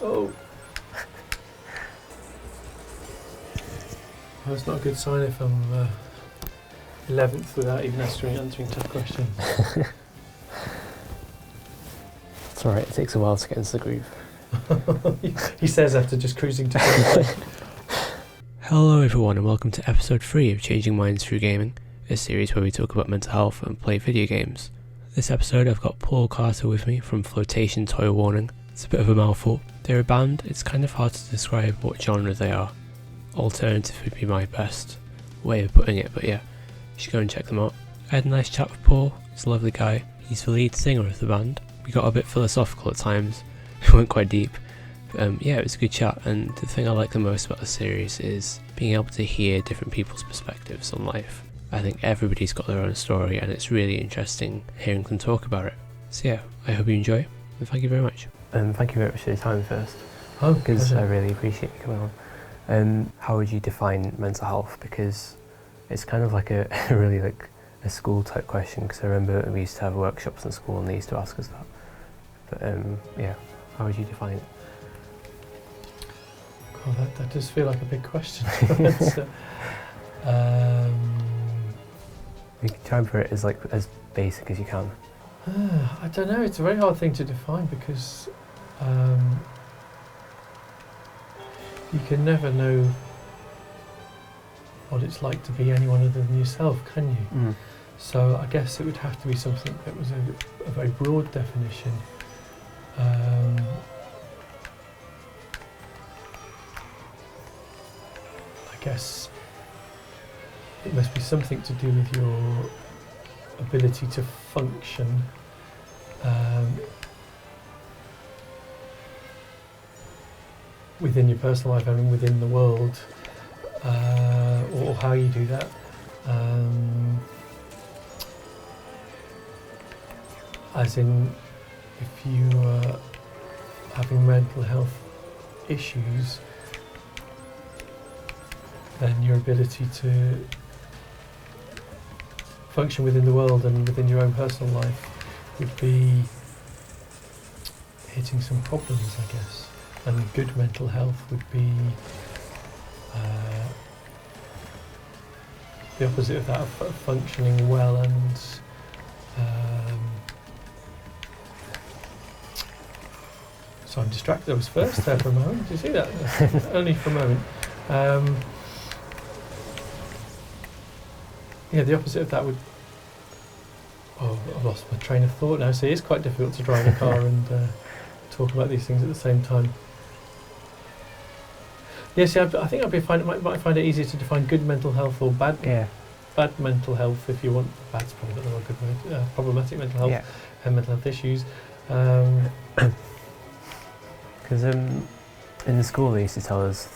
Oh. Well, it's not a good sign if I'm 11th without even answering tough questions. It's alright, it takes a while to get into the groove. He says after just cruising to play. Hello everyone and welcome to episode 3 of Changing Minds Through Gaming, a series where we talk about mental health and play video games. This episode I've got Paul Carter with me from Flotation Toy Warning. It's a bit of a mouthful. They're a band, it's kind of hard to describe what genre they are. Alternative would be my best way of putting it, but yeah, you should go and check them out. I had a nice chat with Paul, he's a lovely guy. He's the lead singer of the band. We got a bit philosophical at times, we went quite deep. Yeah, it was a good chat, and the thing I like the most about the series is being able to hear different people's perspectives on life. I think everybody's got their own story, and it's really interesting hearing them talk about it. So yeah, I hope you enjoy, and thank you very much. Thank you very much for your time first, Oh, because I really appreciate you coming on. How would you define mental health? Because it's kind of like a really like a school type question, because I remember we used to have workshops in school and they used to ask us that. But yeah, how would you define it? God, that does feel like a big question. You can try and put it as basic as you can. I don't know, it's a very hard thing to define because you can never know what it's like to be anyone other than yourself, can you? So I guess it would have to be something that was a very broad definition. I guess it must be something to do with your ability to function within your personal life and within the world, or how you do that. As in, if you are having mental health issues, then your ability to function within the world and within your own personal life would be hitting some problems, I guess. And good mental health would be the opposite of that, of functioning well and so I'm distracted. I was first there for a moment. Did you see that? Only for a moment. Yeah, the opposite of that would... Oh, I've lost my train of thought now. So it is quite difficult to drive a car and talk about these things at the same time. Yes, yeah, I think might find it easier to define good mental health or bad mental health, if you want. Bad's probably not the word. Good, problematic mental health and mental health issues. Because in the school they used to tell us,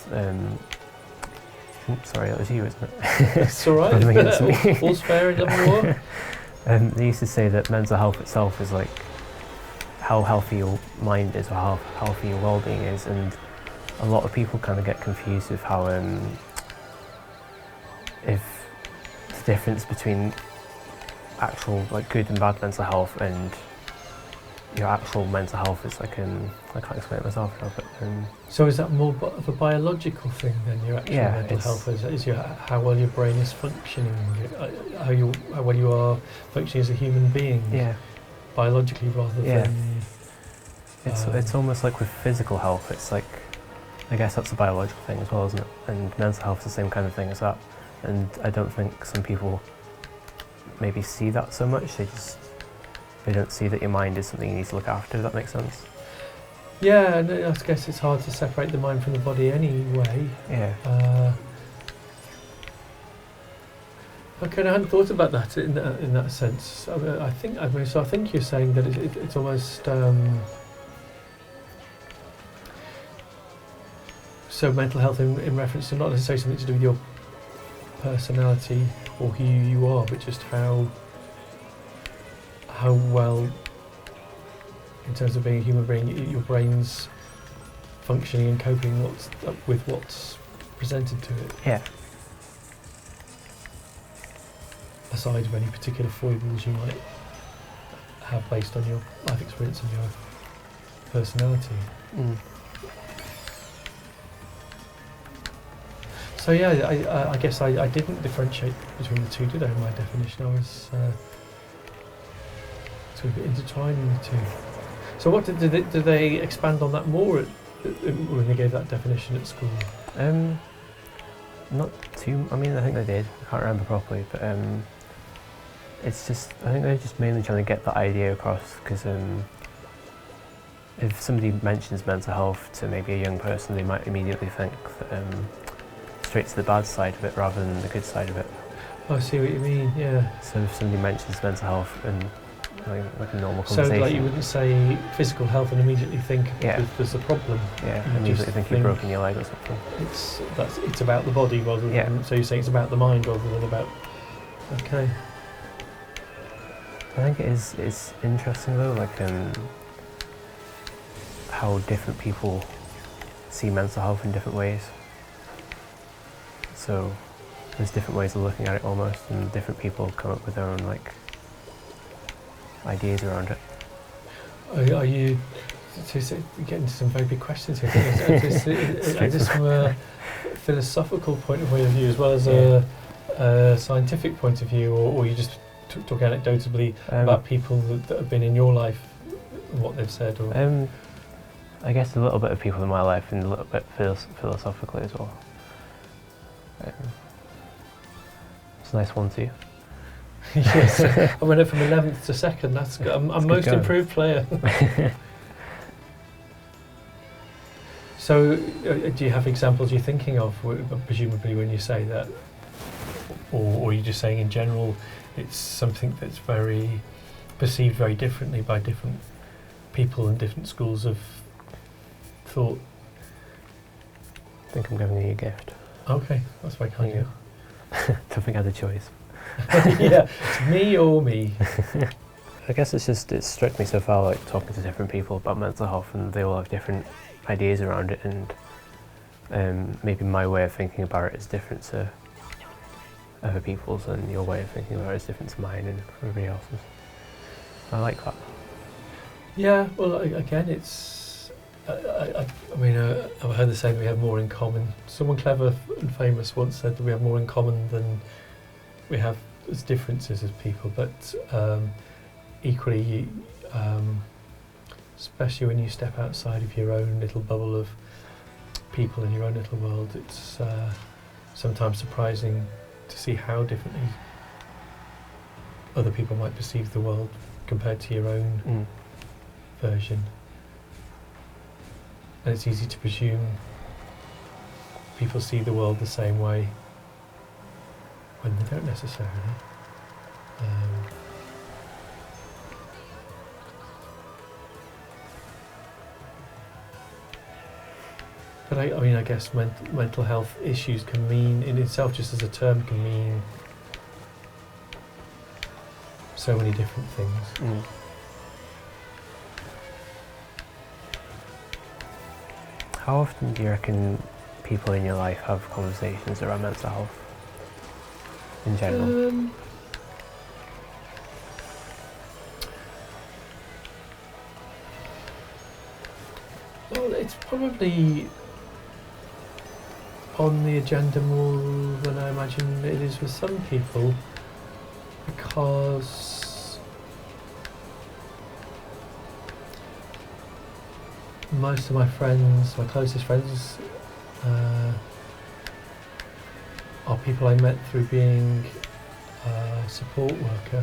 sorry, that was you, isn't it? It's alright, all's fair in love and war. They used to say that mental health itself is like how healthy your mind is or how healthy your well-being is, and a lot of people kind of get confused with how if the difference between actual like good and bad mental health and your actual mental health is like I can't explain it myself now, but so is that more of a biological thing than your actual mental health? Is how well your brain is functioning, how well you are functioning as a human being, biologically rather than... It's almost like with physical health, it's like, I guess that's a biological thing as well, isn't it? And mental health is the same kind of thing as that. And I don't think some people maybe see that so much. They don't see that your mind is something you need to look after. Does that make sense? Yeah, and I guess it's hard to separate the mind from the body anyway. Yeah. Okay, I hadn't thought about that in that sense. I think you're saying that it's almost so mental health in reference to not necessarily something to do with your personality or who you are, but just how well, in terms of being a human being, your brain's functioning and coping with what's presented to it. Yeah. Aside of any particular foibles you might have based on your life experience and your personality. So yeah, I guess I didn't differentiate between the two, did I? In my definition, I was sort of intertwining the two. So what did they expand on that more when they gave that definition at school? Not too. I mean, I think they did. I can't remember properly, but it's just. I think they're just mainly trying to get that idea across because if somebody mentions mental health to maybe a young person, they might immediately think that, straight to the bad side of it rather than the good side of it. I see what you mean. Yeah. So if somebody mentions mental health and like a normal conversation, so like you wouldn't say physical health and immediately think there's a problem. Yeah, and immediately think you've broken your leg or something. It's about the body rather than. So you're saying it's about the mind rather than about. Okay. I think it's interesting though, like how different people see mental health in different ways. So there's different ways of looking at it almost, and different people come up with their own like ideas around it. Are you getting to some very big questions here? Is this from a philosophical point of view as well as a scientific point of view, or you just talk anecdotally about people that have been in your life and what they've said? Or? I guess a little bit of people in my life and a little bit philosophically as well. It's a nice one too. Yes, I went up from 11th to 2nd. That's good. I'm most improved player. So, do you have examples you're thinking of, presumably, when you say that? Or are you just saying in general it's something that's perceived very differently by different people and different schools of thought? I think I'm giving you a gift. Okay, that's very kind of you. Don't think I had a choice. Yeah, it's me or me. I guess it's struck me so far, like talking to different people about mental health, and they all have different ideas around it, and maybe my way of thinking about it is different to other people's, and your way of thinking about it is different to mine and everybody else's. I like that. Yeah, well, again, it's. I mean, I've heard the saying we have more in common. Someone clever and famous once said that we have more in common than we have as differences as people, but equally, especially when you step outside of your own little bubble of people in your own little world, it's sometimes surprising to see how differently other people might perceive the world compared to your own version. And it's easy to presume people see the world the same way when they don't necessarily. But I mean, I guess mental health issues can mean, in itself, just as a term, can mean so many different things. How often do you reckon people in your life have conversations around mental health in general? Well, it's probably on the agenda more than I imagine it is with some people, because most of my friends, my closest friends, are people I met through being a support worker,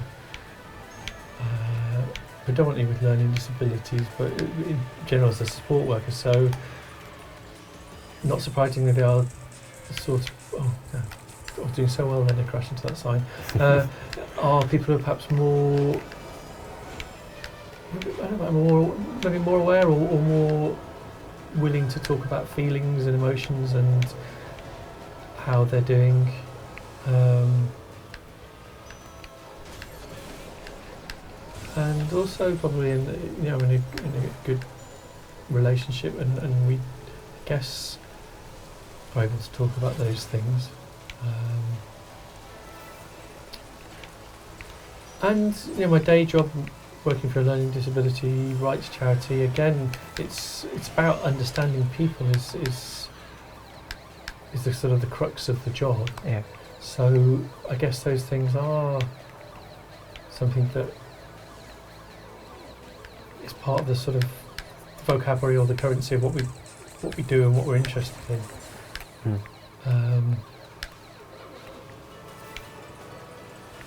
predominantly with learning disabilities, but in general as a support worker. So, not surprisingly, they are sort of doing so well. Then they crash into that sign. Are people who are perhaps more, I don't know, maybe more aware or more willing to talk about feelings and emotions and how they're doing. And also probably in a good relationship, and we, I guess, are able to talk about those things. And my day job, working for a learning disability rights charity, again, it's about understanding people. Is is the sort of the crux of the job. Yeah. So I guess those things are something that is part of the sort of vocabulary or the currency of what we do and what we're interested in.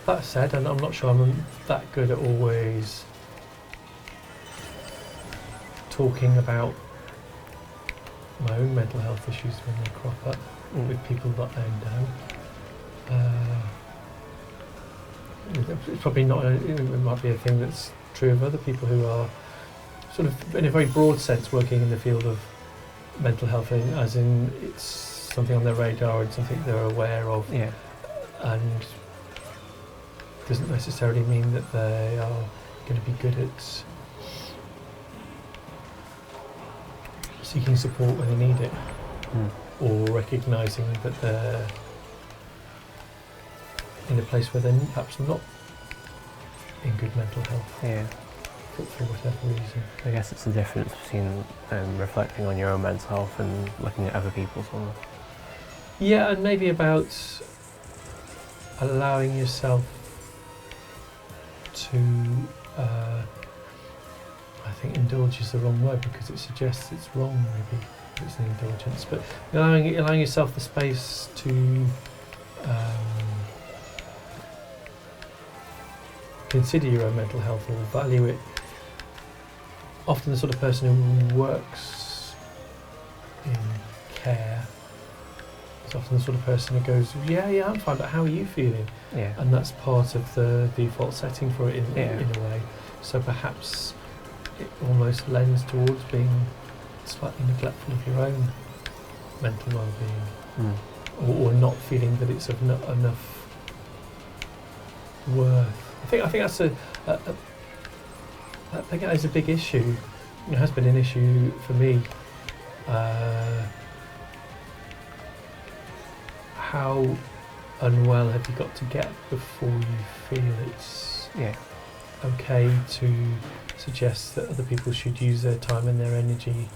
That said, and I'm not sure I'm that good at always talking about my own mental health issues when they crop up with people that I know. It's probably not, it might be a thing that's true of other people who are sort of, in a very broad sense, working in the field of mental health, as in it's something on their radar and something they're aware of. Yeah. And doesn't necessarily mean that they are going to be good at seeking support when they need it, or recognising that they're in a place where they're perhaps not in good mental health. Yeah. For whatever reason. I guess it's the difference between reflecting on your own mental health and looking at other people's almost. Yeah, and maybe about allowing yourself to, I think indulge is the wrong word because it suggests it's wrong, maybe it's an indulgence, but allowing yourself the space to consider your own mental health or value it. Often the sort of person who works in care is often the sort of person who goes, yeah, I'm fine, but how are you feeling? Yeah. And that's part of the default setting for it in a way. So perhaps it almost lends towards being slightly neglectful of your own mental well-being, or not feeling that it's of enough worth. I think that's I think that is a big issue. It has been an issue for me. How unwell have you got to get before you feel it's okay to suggest that other people should use their time and their energy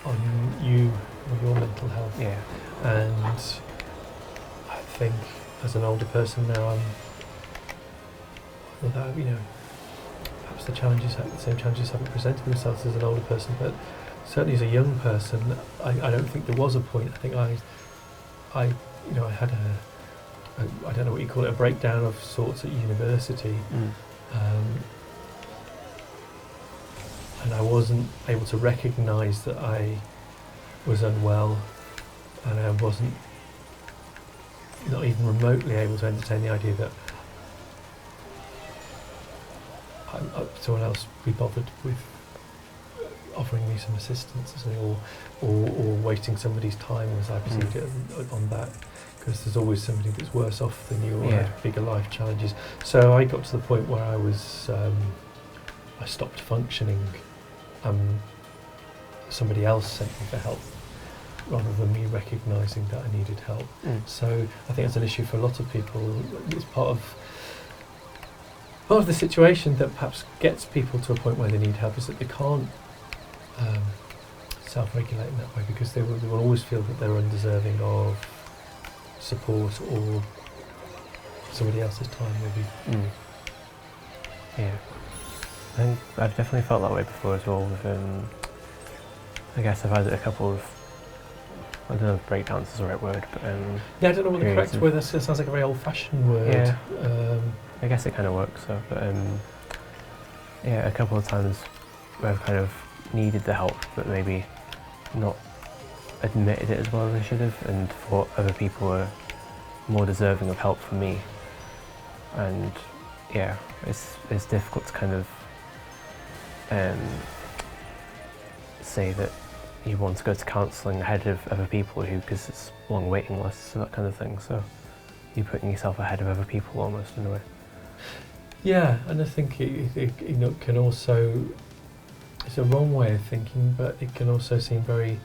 on you or your mental health? Yeah. And I think as an older person now, although perhaps the same challenges haven't presented themselves as an older person, but certainly as a young person, I don't think there was a point. I think I had I don't know what you call it, a breakdown of sorts at university, and I wasn't able to recognise that I was unwell, and I wasn't not even remotely able to entertain the idea that someone else be bothered with offering me some assistance or something, or wasting somebody's time as I perceived it on that, because there's always somebody that's worse off than you or had bigger life challenges. So I got to the point where I was I stopped functioning. Somebody else sent me for help rather than me recognising that I needed help. So I think it's an issue for a lot of people. It's part of the situation that perhaps gets people to a point where they need help is that they can't self-regulate in that way, because they will always feel that they're undeserving of support or somebody else's time maybe. Yeah. I think I've definitely felt that way before as well. I guess I've had a couple of, I don't know if breakdowns is the right word, but I don't know what the correct word is. It sounds like a very old-fashioned word. Yeah. I guess it kind of works, so, but a couple of times where I've kind of needed the help, but maybe not admitted it as well as I should have, and thought other people were more deserving of help from me. And it's difficult to kind of say that you want to go to counselling ahead of other people because it's long waiting lists and that kind of thing. So you're putting yourself ahead of other people almost in a way. Yeah, and I think it can also, it's a wrong way of thinking, but it can also seem very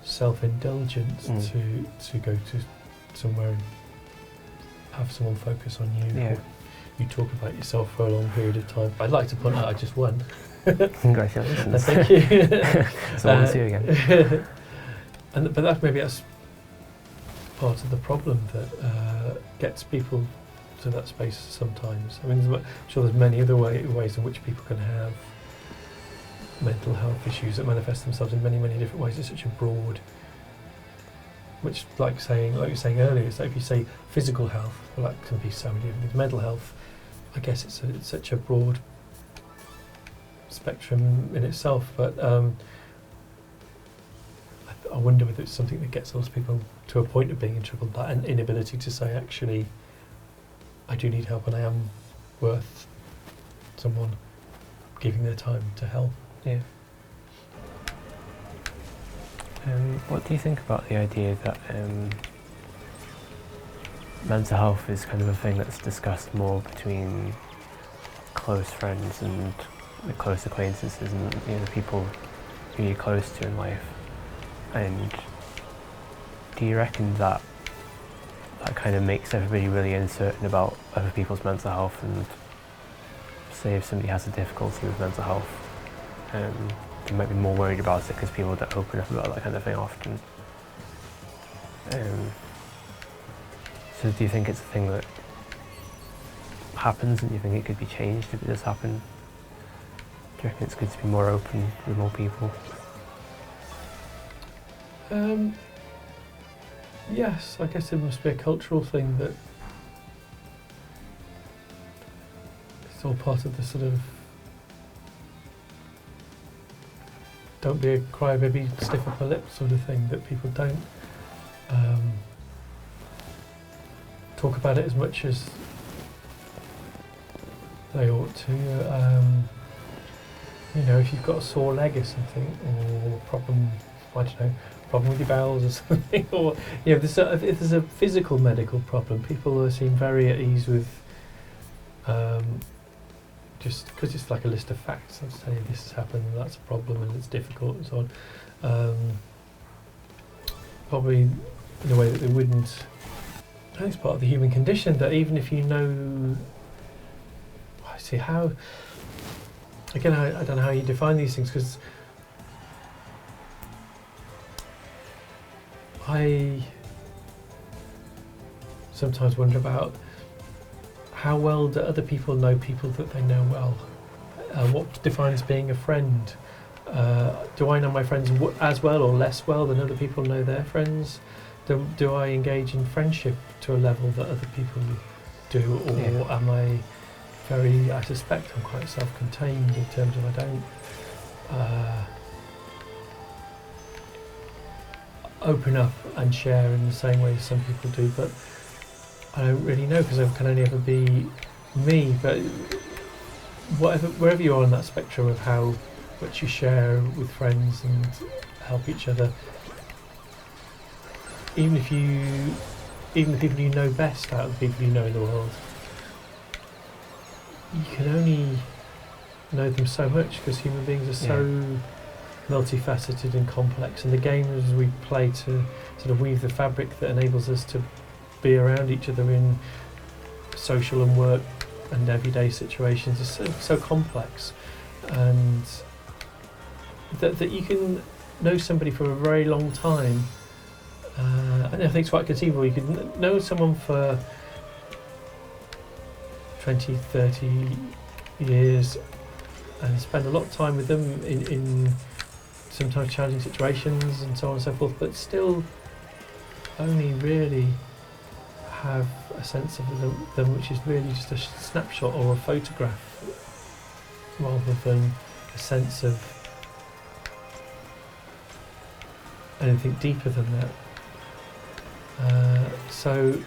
self-indulgent to go to somewhere and have someone focus on you. Yeah. You talk about yourself for a long period of time. I'd like to point out I just won. Congratulations. Thank you. So I'll see you again. But maybe that's part of the problem that gets people to that space sometimes. I mean, I'm sure there's many other ways in which people can have mental health issues that manifest themselves in many, many different ways. It's such a broad, which, like you were saying earlier, it's like if you say physical health, well, that can be so many different things. Mental health, I guess it's such a broad spectrum in itself, but I wonder whether it's something that gets lots of people to a point of being in trouble, that an inability to say, actually, I do need help and I am worth someone giving their time to help. Yeah. What do you think about the idea that mental health is kind of a thing that's discussed more between close friends and the close acquaintances and the people who you're close to in life? And do you reckon that kind of makes everybody really uncertain about other people's mental health, and say if somebody has a difficulty with mental health, they might be more worried about it because people don't open up about that kind of thing often. So do you think it's a thing that happens, and do you think it could be changed if it does happen? Do you reckon it's good to be more open with more people? Yes, I guess it must be a cultural thing that it's all part of the sort of don't be a crybaby, stiff upper lip sort of thing, that people don't talk about it as much as they ought to. If you've got a sore leg or something, or a problem, I don't know, problem with your bowels or something, or if there's a physical medical problem, people seem very at ease with just because it's like a list of facts. I'll say this has happened, and that's a problem, and it's difficult, and so on. Probably in a way that they wouldn't. I think it's part of the human condition that even if you know, I see how. Again, I don't know how you define these things, because I sometimes wonder about how well do other people know people that they know well. What defines being a friend? Do I know my friends as well or less well than other people know their friends? Do I engage in friendship to a level that other people do, or am I I suspect I'm quite self-contained in terms of I don't open up and share in the same way as some people do, but I don't really know, because I can only ever be me. But wherever you are on that spectrum of how much you share with friends and help each other, even the people you know best out of the people you know in the world, you can only know them so much, because human beings are so multifaceted and complex, and the games we play to sort of weave the fabric that enables us to be around each other in social and work and everyday situations is so complex, and that you can know somebody for a very long time. And I think it's quite conceivable you could know someone for 20, 30 years and spend a lot of time with them in sometimes challenging situations and so on and so forth, but still only really have a sense of them which is really just a snapshot or a photograph, rather than a sense of anything deeper than that. So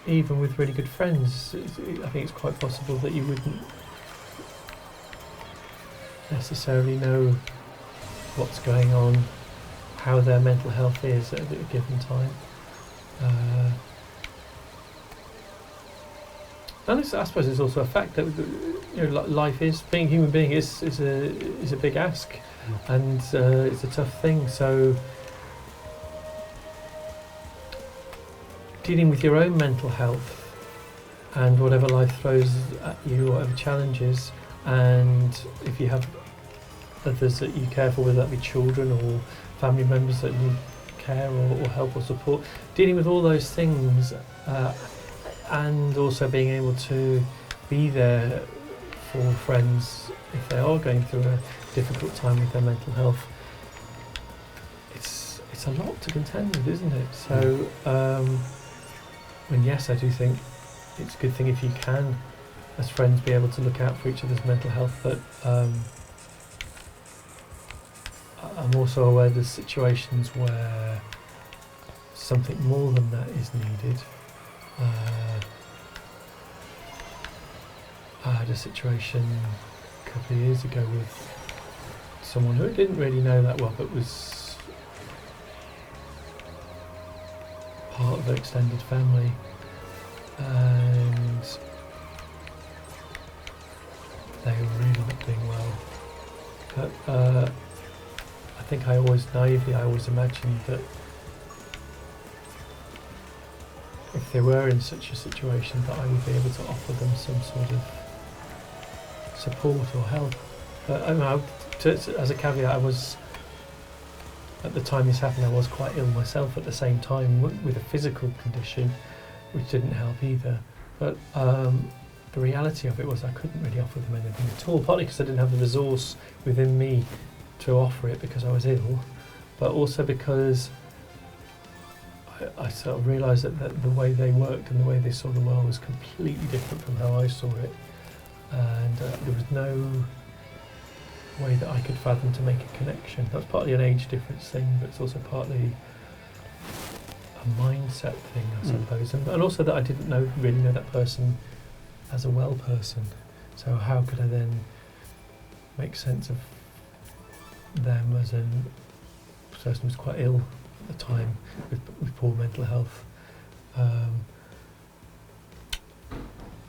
even with really good friends, I think it's quite possible that you wouldn't necessarily know what's going on, how their mental health is at a given time. And I suppose it's also a fact that life is, being a human being is a big ask, and it's a tough thing. So dealing with your own mental health and whatever life throws at you, whatever challenges, and if you have others that you care for, whether that be children or family members that you care or help or support, dealing with all those things, and also being able to be there for friends if they are going through a difficult time with their mental health. It's a lot to contend with, isn't it? So, and yes, I do think it's a good thing if you can, as friends, be able to look out for each other's mental health, but I'm also aware there's situations where something more than that is needed. I had a situation a couple of years ago with someone who I didn't really know that well, but was part of an extended family, and they were really not doing well. But I think I always imagined that if they were in such a situation that I would be able to offer them some sort of support or help. But I don't know, as a caveat, I was, at the time this happened, I was quite ill myself at the same time with a physical condition, which didn't help either. But the reality of it was I couldn't really offer them anything at all, partly because I didn't have the resource within me to offer it because I was ill, but also because I sort of realised that the way they worked and the way they saw the world was completely different from how I saw it, and there was no way that I could fathom to make a connection. That's partly an age difference thing, but it's also partly a mindset thing, I suppose, and also that I didn't really know that person as a well person. So how could I then make sense of them as a person who was quite ill at the time with poor mental health? And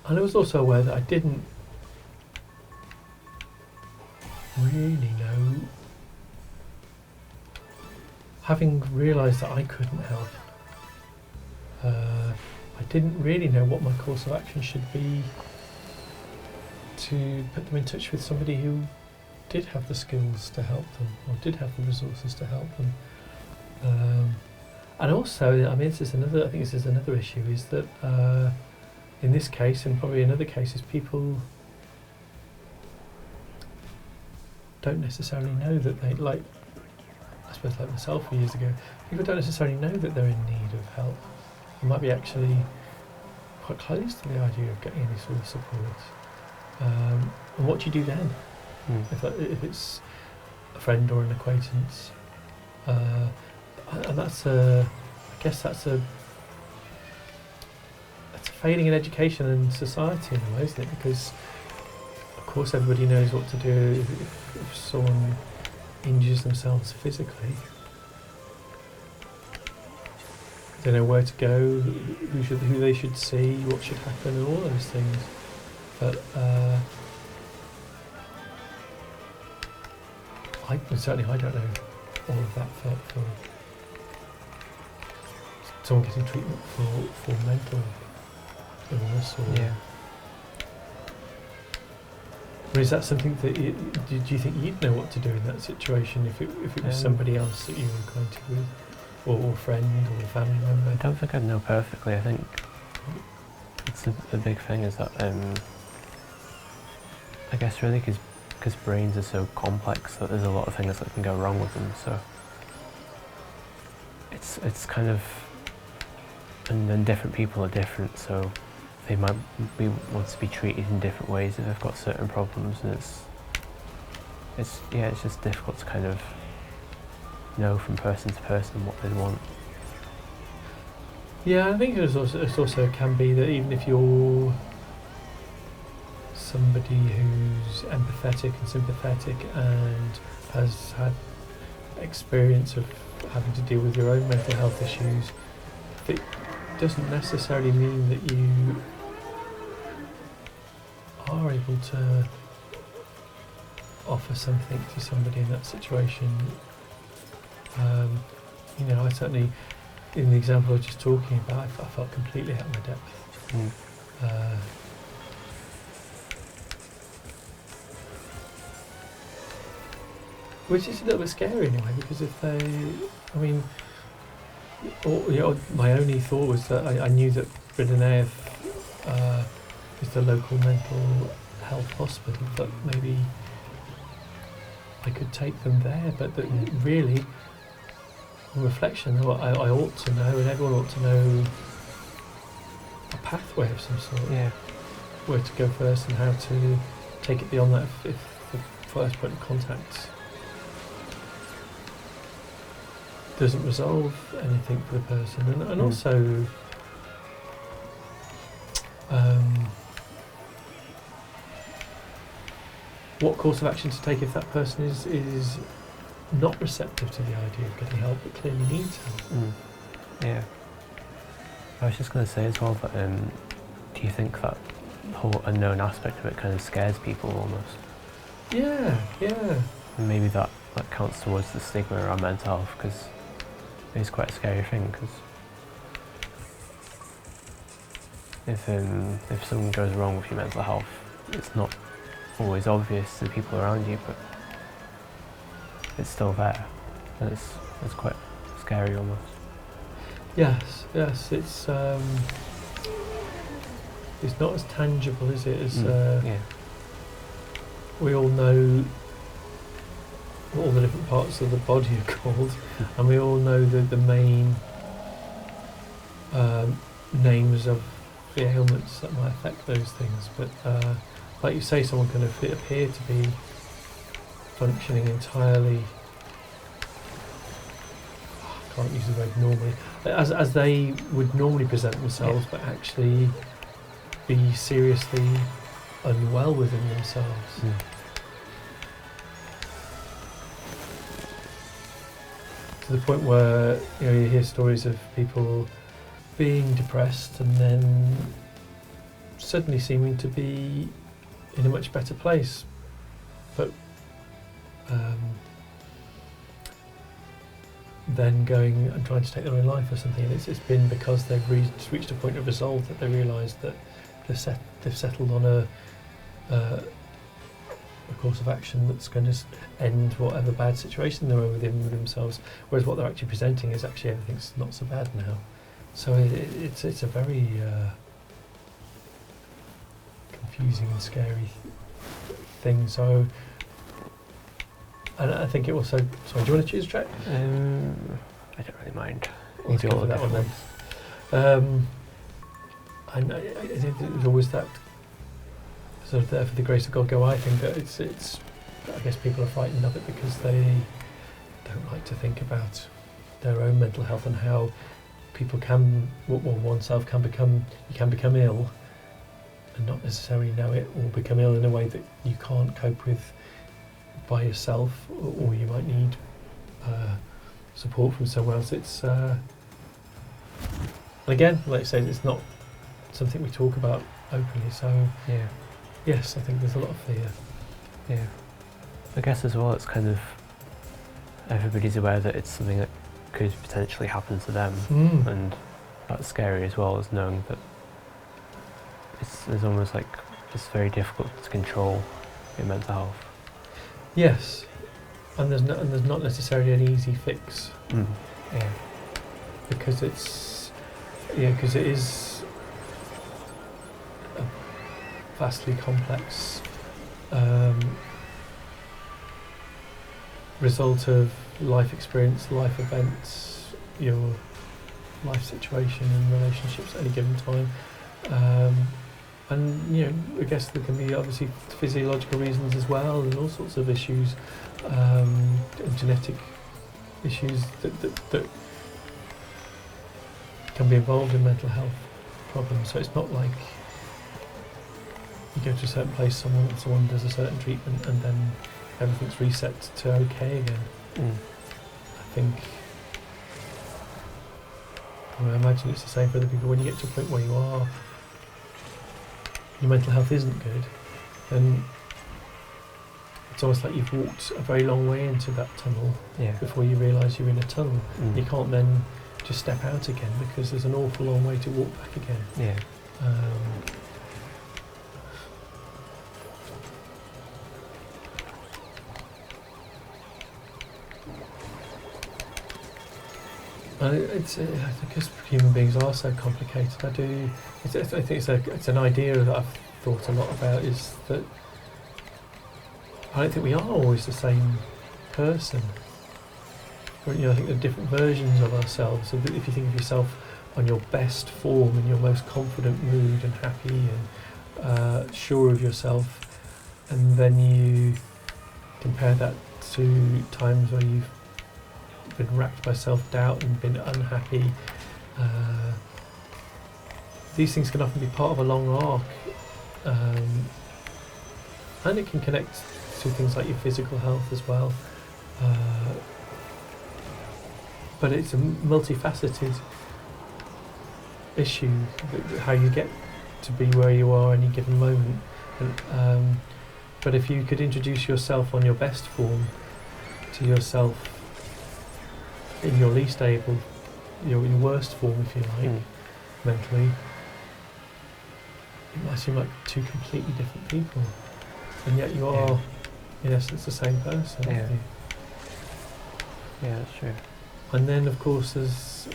I was also aware that I didn't really know, having realised that I couldn't help, I didn't really know what my course of action should be to put them in touch with somebody who did have the skills to help them, or did have the resources to help them. And also, I mean, this is another issue, is that in this case, and probably in other cases, people don't necessarily know that they, like, I suppose like myself years ago, people don't necessarily know that they're in need of help. They might be actually quite close to the idea of getting any sort of support. And what do you do then? If it's a friend or an acquaintance? And that's I guess that's a failing in education and society in a way, isn't it? Because of course everybody knows what to do if someone injures themselves physically. They know where to go, who they should see, what should happen, and all those things. But I don't know all of that for someone getting treatment for mental illness, or or is that something that do you think you'd know what to do in that situation if it was somebody else that you were acquainted with, or a friend or a family member? I don't think I'd know perfectly. I think it's a big thing is that I guess really because brains are so complex that there's a lot of things that can go wrong with them. So it's kind of, and then different people are different, so they might want to be treated in different ways if they've got certain problems, and it's just difficult to kind of know from person to person what they'd want. Yeah, I think it also can be that even if you're somebody who's empathetic and sympathetic and has had experience of having to deal with your own mental health issues, it doesn't necessarily mean that you are able to offer something to somebody in that situation. I certainly, in the example I was just talking about, I felt completely out of my depth. Which is a little bit scary anyway, because if they, my only thought was that I knew that Bridenaf is the local mental health hospital, that maybe I could take them there, but that really, on reflection, I ought to know, and everyone ought to know, a pathway of some sort. Yeah. Where to go first and how to take it beyond that if the first point of contact doesn't resolve anything for the person. And also, what course of action to take if that person is not receptive to the idea of getting help but clearly needs help. Yeah. I was just going to say as well that do you think that whole unknown aspect of it kind of scares people almost? Yeah. And maybe that counts towards the stigma around mental health, because it's quite a scary thing, because if something goes wrong with your mental health, it's not always obvious to the people around you, but it's still there, and it's quite scary almost. Yes, it's not as tangible, is it? As we all know what all the different parts of the body are called, and we all know the main names of the ailments that might affect those things. But like you say, someone can appear to be functioning entirely. I can't use the word normally, as they would normally present themselves, but actually be seriously unwell within themselves. To the point where you hear stories of people being depressed and then suddenly seeming to be in a much better place, but then going and trying to take their own life or something. And it's been because they've reached a point of resolve that they realised that they've settled on a course of action that's going to end whatever bad situation they're in within themselves, whereas what they're actually presenting is actually everything's not so bad now. So it's a very confusing and scary thing. So, and I think it also. Sorry, do you want to choose a track? I don't really mind. Let's go for that one then. I there's always that sort of there for the grace of God go I think that it's I guess people are frightened of it because they don't like to think about their own mental health and how people can, oneself can become, you can become ill and not necessarily know it, or become ill in a way that you can't cope with by yourself, or you might need support from someone else. It's again, like I said, it's not something we talk about openly, so yes, I think there's a lot of fear. Yeah, I guess as well, it's kind of, everybody's aware that it's something that could potentially happen to them, and that's scary as well, as knowing that it's almost like it's very difficult to control your mental health. Yes, and there's not necessarily an easy fix. Yeah, because it is a vastly complex result of life experience, life events, your life situation and relationships at any given time. And I guess there can be obviously physiological reasons as well, and all sorts of issues, and genetic issues that can be involved in mental health problems. So it's not like you go to a certain place, someone does a certain treatment, and then everything's reset to okay again. I imagine it's the same for other people. When you get to a point where your mental health isn't good, then it's almost like you've walked a very long way into that tunnel before you realise you're in a tunnel. You can't then just step out again because there's an awful long way to walk back again. It's because human beings are so complicated. I think it's an idea that I've thought a lot about, is that I don't think we are always the same person. I think there are different versions of ourselves. So if you think of yourself on your best form, in your most confident mood and happy and sure of yourself, and then you compare that to times where you've been racked by self-doubt and been unhappy, these things can often be part of a long arc, and it can connect to things like your physical health as well. But it's a multifaceted issue, how you get to be where you are in any given moment. But if you could introduce yourself on your best form to yourself in your least able, your worst form, if you like, mentally, it might seem like two completely different people, and yet you are, in essence, the same person. Aren't you? Yeah, that's true. And then, of course, there's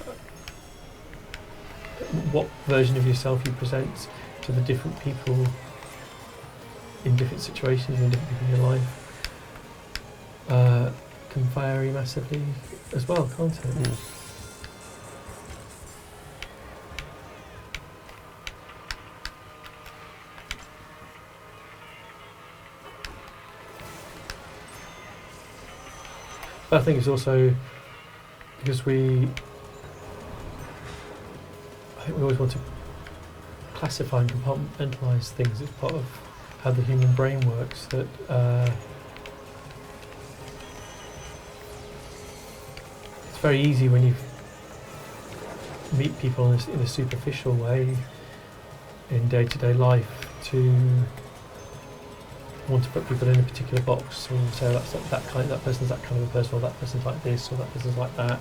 what version of yourself you present to the different people in different situations and different people in your life can vary massively as well, can't it? But I think it's also because I think we always want to classify and compartmentalise things. It's part of how the human brain works, that it's very easy when you meet people in a superficial way in day-to-day life to want to put people in a particular box and say that person's that kind of a person, or that person's like this, or that person's like that.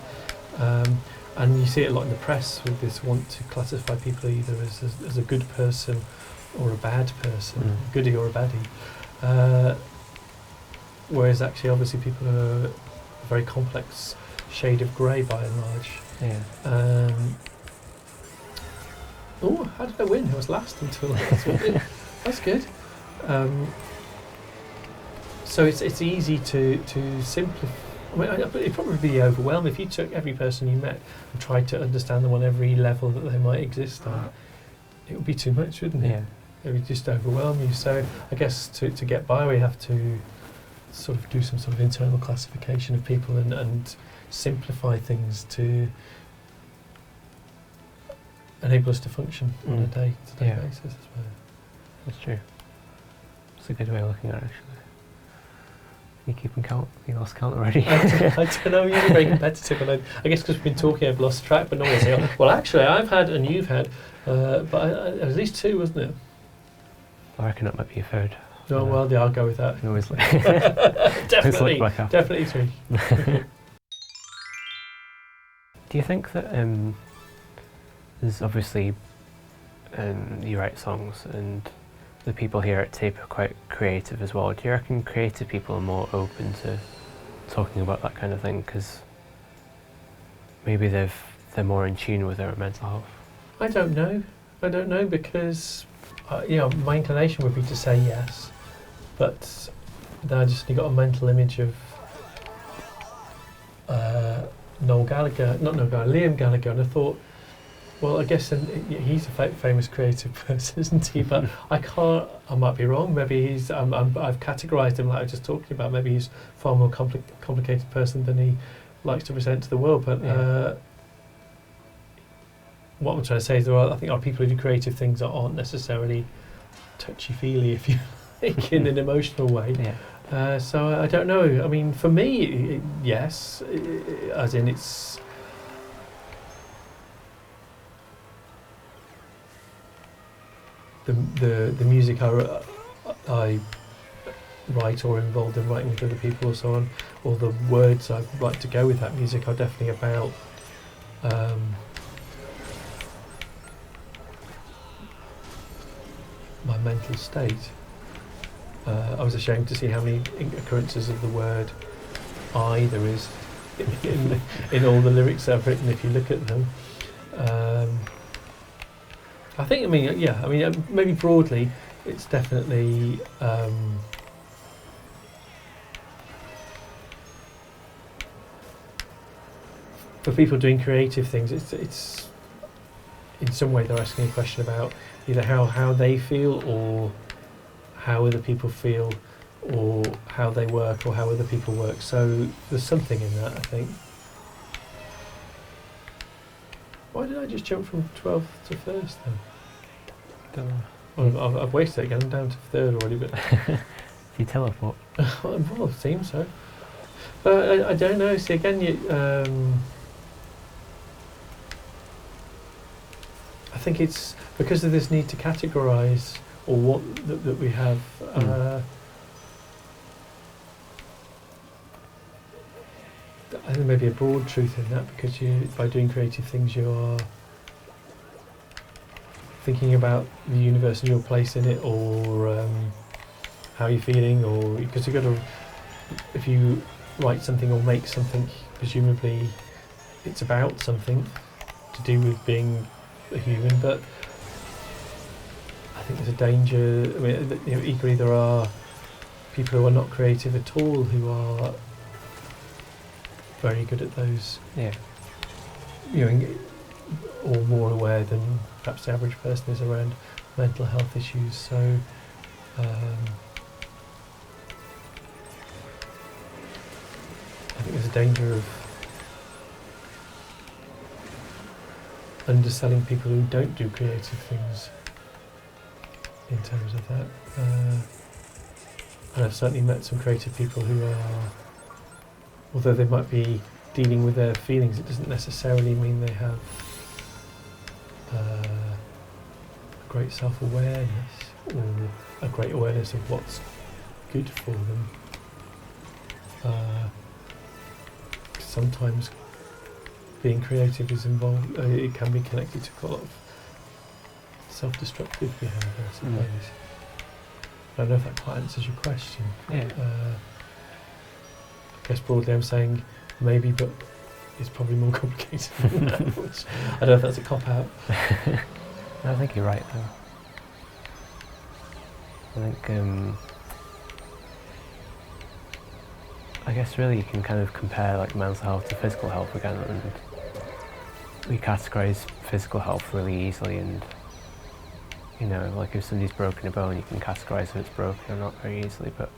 And you see it a lot in the press with this want to classify people either as a good person or a bad person, a goodie or a baddie. Whereas actually, obviously, people are a very complex shade of grey by and large. Yeah. Oh, how did I win? I was last until last week. That's good. So it's easy to simplify. I mean, it'd probably be overwhelming if you took every person you met and tried to understand them on every level that they might exist on. It would be too much, wouldn't it? Yeah. It would just overwhelm you. So I guess to get by, we have to sort of do some sort of internal classification of people and simplify things to enable us to function on a day-to-day basis as well. That's true. That's a good way of looking at it, actually. You keeping count? You lost count already? I don't know, you're very competitive, and I guess because we've been talking, I've lost track, but normally say, well, actually, I've had and you've had, but at least two, wasn't it? I reckon that might be a third. Oh, well, yeah, I'll go with that. Definitely three. Do you think that there's obviously you write songs and the people here at Tape are quite creative as well. Do you reckon creative people are more open to talking about that kind of thing because maybe they're more in tune with their mental health? I don't know because my inclination would be to say yes, but then I just got a mental image of Liam Gallagher, and I thought, well, I guess he's a famous creative person, isn't he? But I might be wrong. Maybe I've categorised him like I was just talking about. Maybe he's a far more complicated person than he likes to present to the world. But what I'm trying to say is I think our people who do creative things aren't necessarily touchy-feely, if you like, in an emotional way. Yeah. So I don't know. I mean, for me, yes, as in it's... The music I write or involved in writing with other people or so on, or the words I like to go with that music are definitely about my mental state. I was ashamed to see how many occurrences of the word I there is in all the lyrics I've written. If you look at them, I think. I mean, maybe broadly, it's definitely. For people doing creative things, it's in some way they're asking a question about either how they feel or how other people feel, or how they work or how other people work. So there's something in that, I think. Why did I just jump from 12th to 1st then? Don't know. Well, I've wasted it again. I'm down to 3rd already, but You teleport. well, it seems so. But I don't know. See, again, I think it's because of this need to categorise, or what that we have. I think maybe a broad truth in that, because by doing creative things, you are thinking about the universe and your place in it, or how you're feeling, or because you've got to. If you write something or make something, presumably it's about something to do with being a human, but I think there's a danger. I mean, equally there are people who are not creative at all who are very good at those. Yeah. Or more aware than perhaps the average person is around mental health issues. So. I think there's a danger of underselling people who don't do creative things in terms of that. And I've certainly met some creative people who are, although they might be dealing with their feelings, it doesn't necessarily mean they have a great self-awareness or a great awareness of what's good for them. Sometimes being creative is involved, it can be connected to quite a lot of self-destructive behaviour, I suppose. I don't know if that quite answers your question. Yeah. I guess broadly I'm saying maybe, but it's probably more complicated than that, which I don't know if that's a cop-out. I think you're right, though. I think, I guess really you can kind of compare like mental health to physical health again, and we categorise physical health really easily, and like if somebody's broken a bone, you can categorise if it's broken or not very easily, but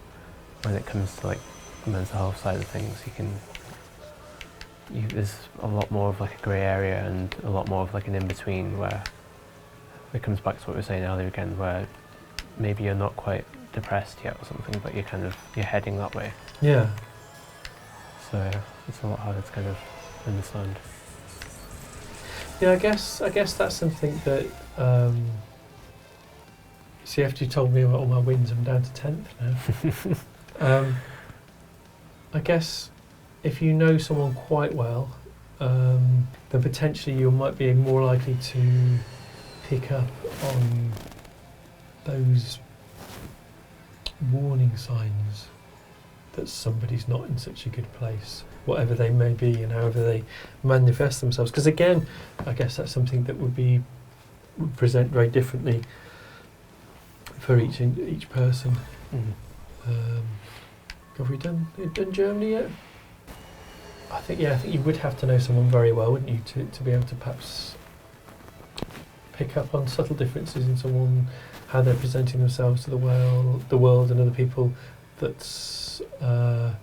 when it comes to like the mental health side of things, there's a lot more of like a grey area and a lot more of like an in-between, where it comes back to what we were saying earlier again, where maybe you're not quite depressed yet or something, but you're heading that way. Yeah. So it's a lot harder to kind of understand. Yeah, I guess that's something that. See, after you told me about all my wins, I'm down to 10th now. I guess if you know someone quite well, then potentially you might be more likely to pick up on those warning signs that somebody's not in such a good place, whatever they may be and however they manifest themselves. Because again, I guess that's something that would present very differently for each person. Have we done Germany yet? I think you would have to know someone very well, wouldn't you, to be able to perhaps pick up on subtle differences in someone, how they're presenting themselves to the world and other people. That's a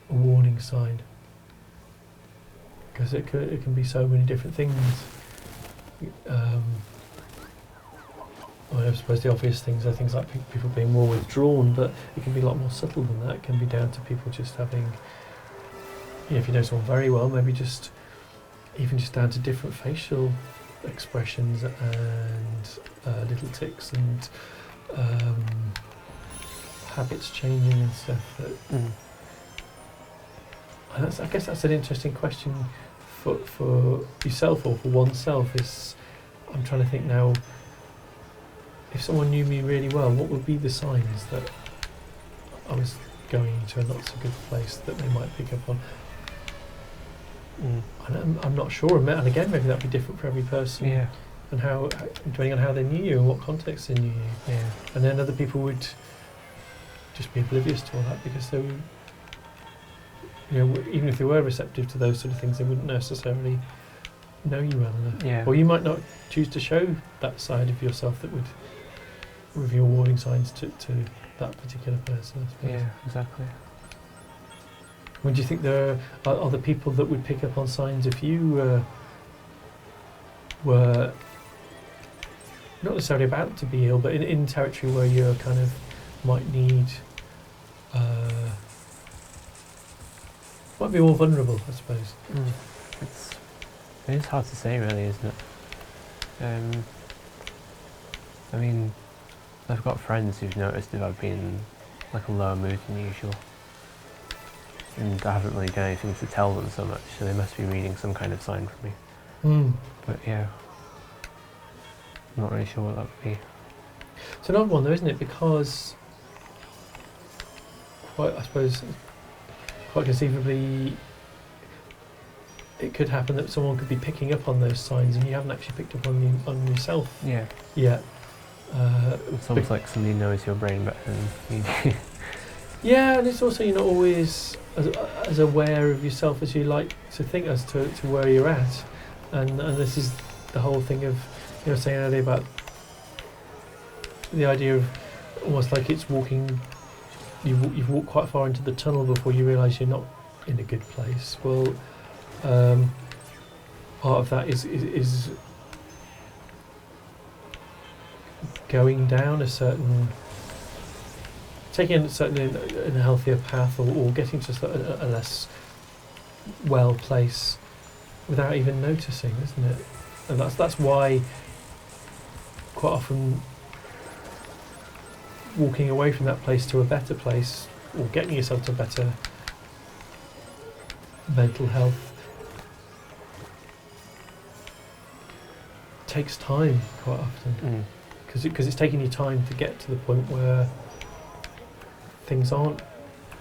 warning sign, because it can be so many different things. I suppose the obvious things are things like people being more withdrawn, but it can be a lot more subtle than that. It can be down to people just having, if you know someone very well, maybe just down to different facial expressions and little tics and habits changing and stuff. I guess that's an interesting question for yourself or for oneself. I'm trying to think now, if someone knew me really well, what would be the signs that I was going into a not so good place that they might pick up on? And I'm not sure, and again, maybe that'd be different for every person. Yeah. And how, depending on how they knew you and what context they knew you. Yeah. And then other people would just be oblivious to all that because they were, even if they were receptive to those sort of things, they wouldn't necessarily know you well enough. Yeah. Or you might not choose to show that side of yourself that would reveal warning signs to that particular person, I suppose. Yeah, exactly. When do you think there are other people that would pick up on signs if you were not necessarily about to be ill, but in territory where you kind of might need, might be more vulnerable, I suppose. It is hard to say, really, isn't it? I mean, I've got friends who've noticed if I've been in like a lower mood than usual, and I haven't really done anything to tell them so much, so they must be reading some kind of sign from me. But yeah, I'm not really sure what that would be. It's an odd one though, isn't it? Because, I suppose, quite conceivably, it could happen that someone could be picking up on those signs and you haven't actually picked up on yourself. Yeah. Yet. It's almost like somebody knows your brain better than you do. Yeah, and it's also you're not always as aware of yourself as you like to think as to where you're at, and this is the whole thing of saying earlier about the idea of almost like it's walking. You've walked quite far into the tunnel before you realise you're not in a good place. Well, part of that is going down taking in a healthier path, or getting to a less well place without even noticing, isn't it? And that's why quite often walking away from that place to a better place, or getting yourself to better mental health, takes time quite often. Because it's taking you time to get to the point where things aren't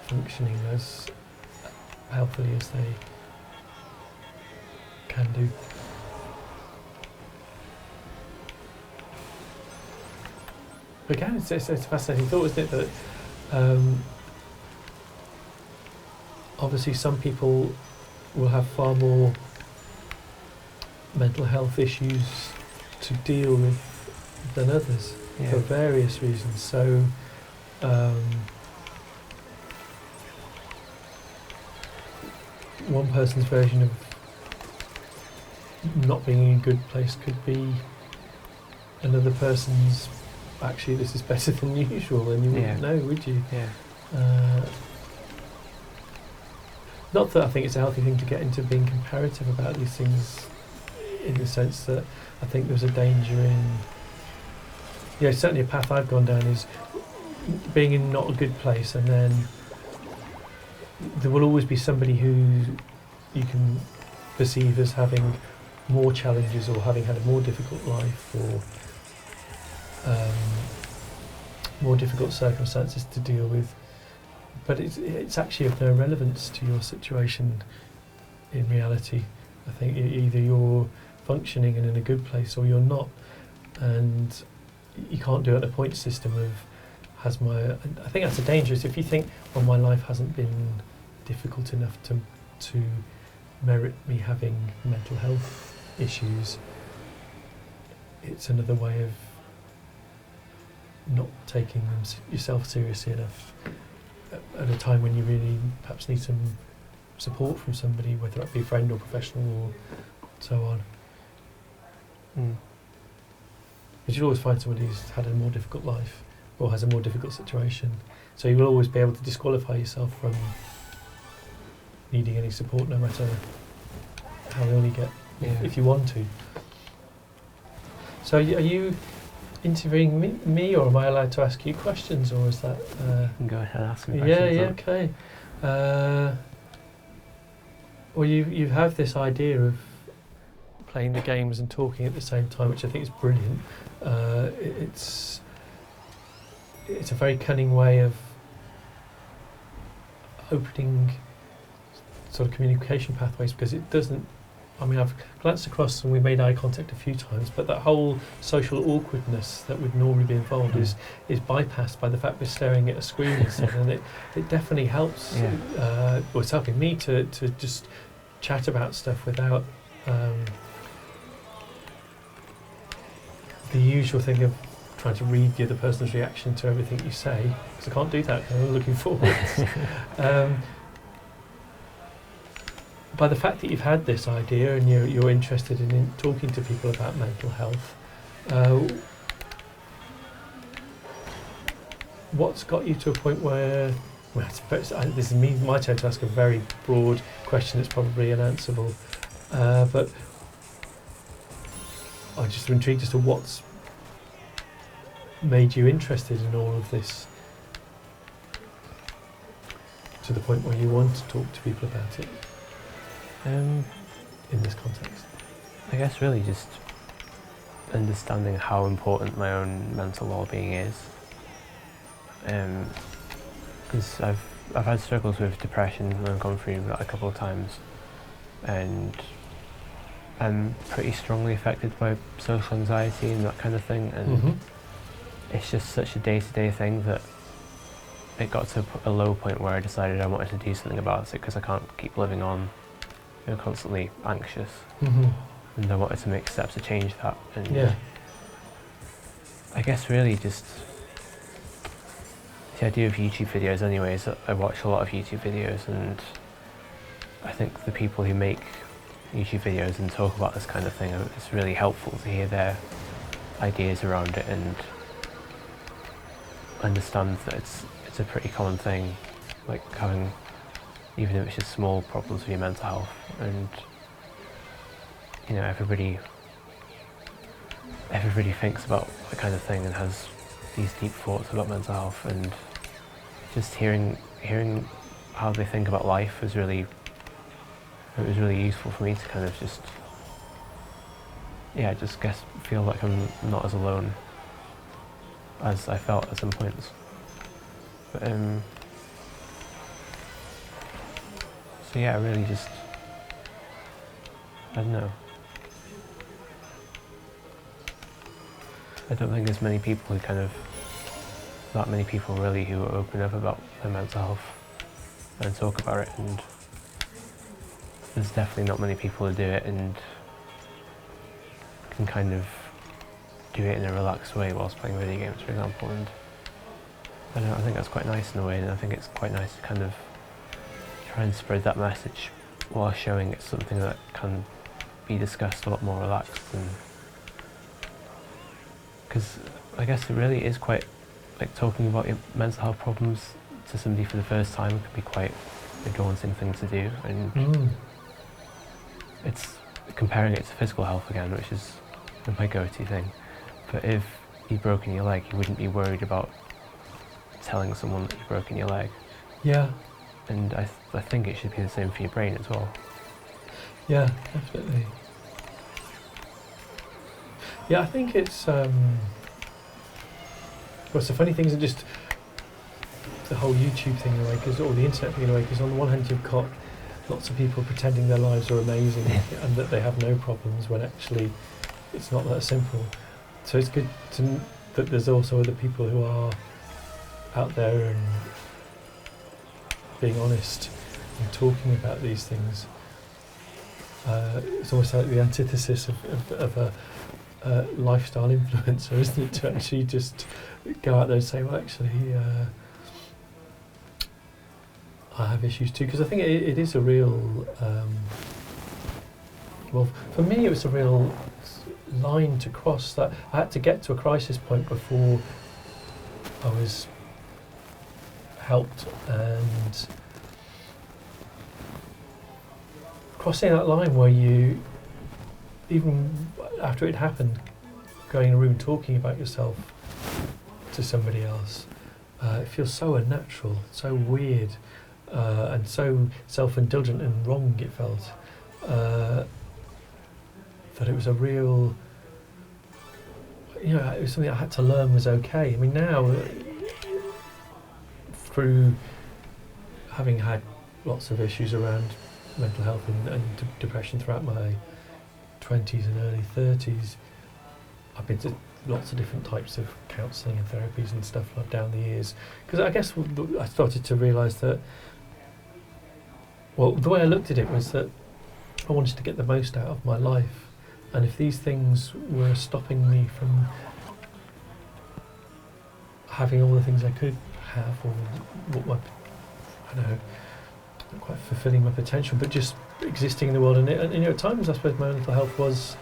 functioning as healthily as they can do. But again, it's a fascinating thought, isn't it, that obviously some people will have far more mental health issues to deal with than others, for various reasons. So one person's version of not being in a good place could be another person's, actually this is better than usual, and you wouldn't know, would you? Not that I think it's a healthy thing to get into being comparative about these things, in the sense that I think there's a danger in, certainly a path I've gone down is being in not a good place, and then there will always be somebody who you can perceive as having more challenges, or having had a more difficult life, or more difficult circumstances to deal with, but it's actually of no relevance to your situation in reality. I think either you're functioning and in a good place, or you're not, and you can't do it in a point system of I think that's a dangerous. If you think, well, my life hasn't been difficult enough to merit me having mental health issues, it's another way of not taking yourself seriously enough at a time when you really perhaps need some support from somebody, whether that be a friend or professional or so on. Because you'll always find somebody who's had a more difficult life or has a more difficult situation, so you will always be able to disqualify yourself from needing any support, no matter how ill you get, if you want to. So are you interviewing me, or am I allowed to ask you questions, or is that... You can go ahead and ask me questions. Okay. Well, you have this idea of playing the games and talking at the same time, which I think is brilliant. It's a very cunning way of opening sort of communication pathways, because it doesn't. I mean, I've glanced across and we made eye contact a few times, but that whole social awkwardness that would normally be involved is bypassed by the fact we're staring at a screen instead, and it definitely helps. Well, it's helping me to just chat about stuff without the usual thing of trying to read the other person's reaction to everything you say, because I can't do that. I'm looking forwards. By the fact that you've had this idea and you're interested in talking to people about mental health, what's got you to a point where, well, this is my turn to ask a very broad question that's probably unanswerable, but I'm just intrigued as to what's made you interested in all of this to the point where you want to talk to people about it. In this context, I guess really just understanding how important my own mental well-being is. Because I've had struggles with depression, and I've gone through that a couple of times, and I'm pretty strongly affected by social anxiety and that kind of thing. And it's just such a day-to-day thing that it got to a low point where I decided I wanted to do something about it, because I can't keep living on constantly anxious, and I wanted to make steps to change that. And I guess really just the idea of YouTube videos anyways, I watch a lot of YouTube videos, and I think the people who make YouTube videos and talk about this kind of thing, it's really helpful to hear their ideas around it and understand that it's a pretty common thing, like having, even if it's just small problems with your mental health. And everybody thinks about that kind of thing and has these deep thoughts about mental health, and just hearing how they think about life was really useful for me to kind of just feel like I'm not as alone as I felt at some points. But so yeah, really just, I don't know. I don't think there's that many people really who are open up about their mental health and talk about it, and there's definitely not many people who do it and can kind of do it in a relaxed way whilst playing video games, for example. And I think that's quite nice in a way, and I think it's quite nice to kind of try and spread that message while showing it's something that can be discussed a lot more relaxed. And because I guess it really is quite, like, talking about your mental health problems to somebody for the first time can be quite a daunting thing to do, and it's comparing it to physical health again, which is my go-to thing. But if you've broken your leg, you wouldn't be worried about telling someone that you've broken your leg. Yeah. And I think it should be the same for your brain as well. Yeah, definitely. Yeah, I think it's well, the funny things are just the whole YouTube thing in a way, or the internet thing in a way, because on the one hand you've got lots of people pretending their lives are amazing and that they have no problems, when actually it's not that simple. So it's good that there's also other people who are out there and being honest and talking about these things. It's almost like the antithesis of a lifestyle influencer, isn't it? To actually just go out there and say, well, actually, I have issues too. Because I think it is a real, well, for me it was a real line to cross, that I had to get to a crisis point before I was helped, and crossing that line where you, even after it happened, going in a room talking about yourself to somebody else, it feels so unnatural, so weird, and so self-indulgent and wrong it felt, that it was a real, it was something I had to learn was okay. I mean, now, through having had lots of issues around mental health and depression throughout my 20s and early 30s. I've been to lots of different types of counselling and therapies and stuff like down the years, because I guess I started to realise that, well, the way I looked at it was that I wanted to get the most out of my life, and if these things were stopping me from having all the things I could have, or what my, I don't know, not quite fulfilling my potential, but just existing in the world, and at times I suppose my mental health was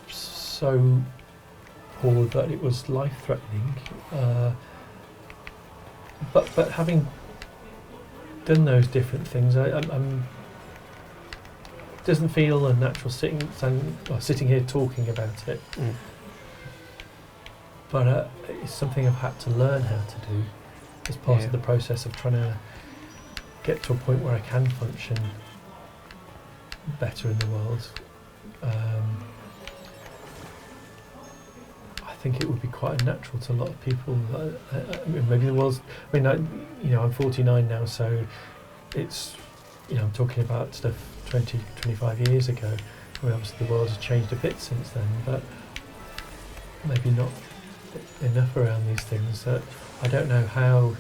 so poor that it was life-threatening. But having done those different things, I'm doesn't feel unnatural sitting here talking about it. But it's something I've had to learn how to do as part of the process of trying to get to a point where I can function better in the world. I think it would be quite unnatural to a lot of people. Maybe the world's. I'm 49 now, so it's. I'm talking about stuff 20, 25 years ago. Obviously the world has changed a bit since then, but maybe not enough around these things. That I don't know how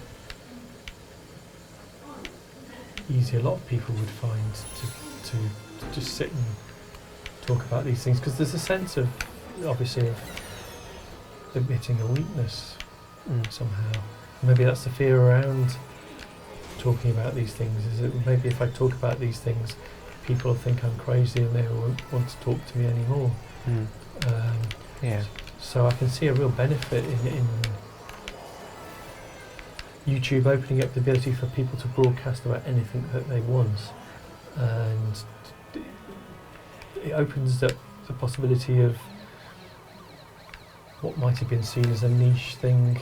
easy a lot of people would find to just sit and talk about these things, because there's a sense of, obviously, of admitting a weakness somehow. Maybe that's the fear around talking about these things, is that maybe if I talk about these things, people will think I'm crazy and they won't want to talk to me anymore. So I can see a real benefit in YouTube opening up the ability for people to broadcast about anything that they want, and it opens up the possibility of what might have been seen as a niche thing.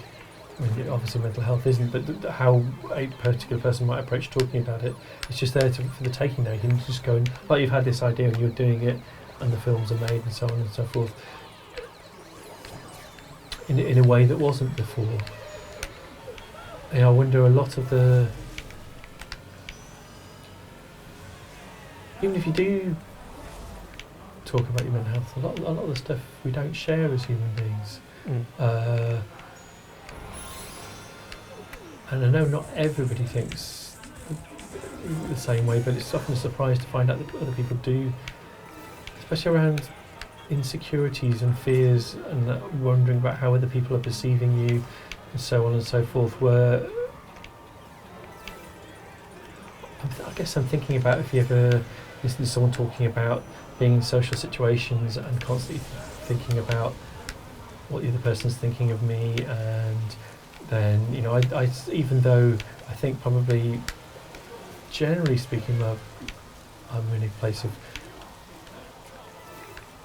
I mean, obviously mental health isn't, but how a particular person might approach talking about it, it's just there for the taking now. You can just go and, like, you've had this idea and you're doing it, and the films are made and so on and so forth, in a way that wasn't before. I wonder, a lot of the, even if you do talk about your mental health, a lot of the stuff we don't share as human beings. And I know not everybody thinks the same way, but it's often a surprise to find out that other people do, especially around insecurities and fears, and wondering about how other people are perceiving you, and so on and so forth. Where I guess I'm thinking about, if you ever listen to someone talking about being in social situations and constantly thinking about what the other person's thinking of me, and then, I even though I think probably generally speaking I'm in a place of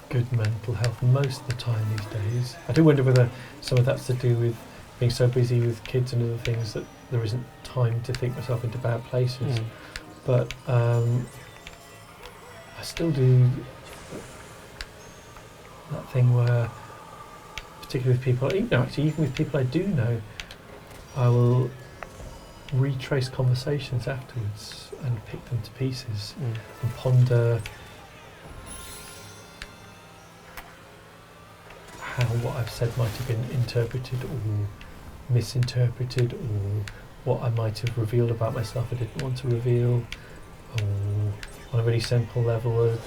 good mental health most of the time these days. I do wonder whether some of that's to do with being so busy with kids and other things that there isn't time to think myself into bad places. But I still do that thing where, particularly with people, even with people I do know, I will retrace conversations afterwards and pick them to pieces and ponder how what I've said might have been interpreted or misinterpreted, or what I might have revealed about myself I didn't want to reveal, or on a really simple level,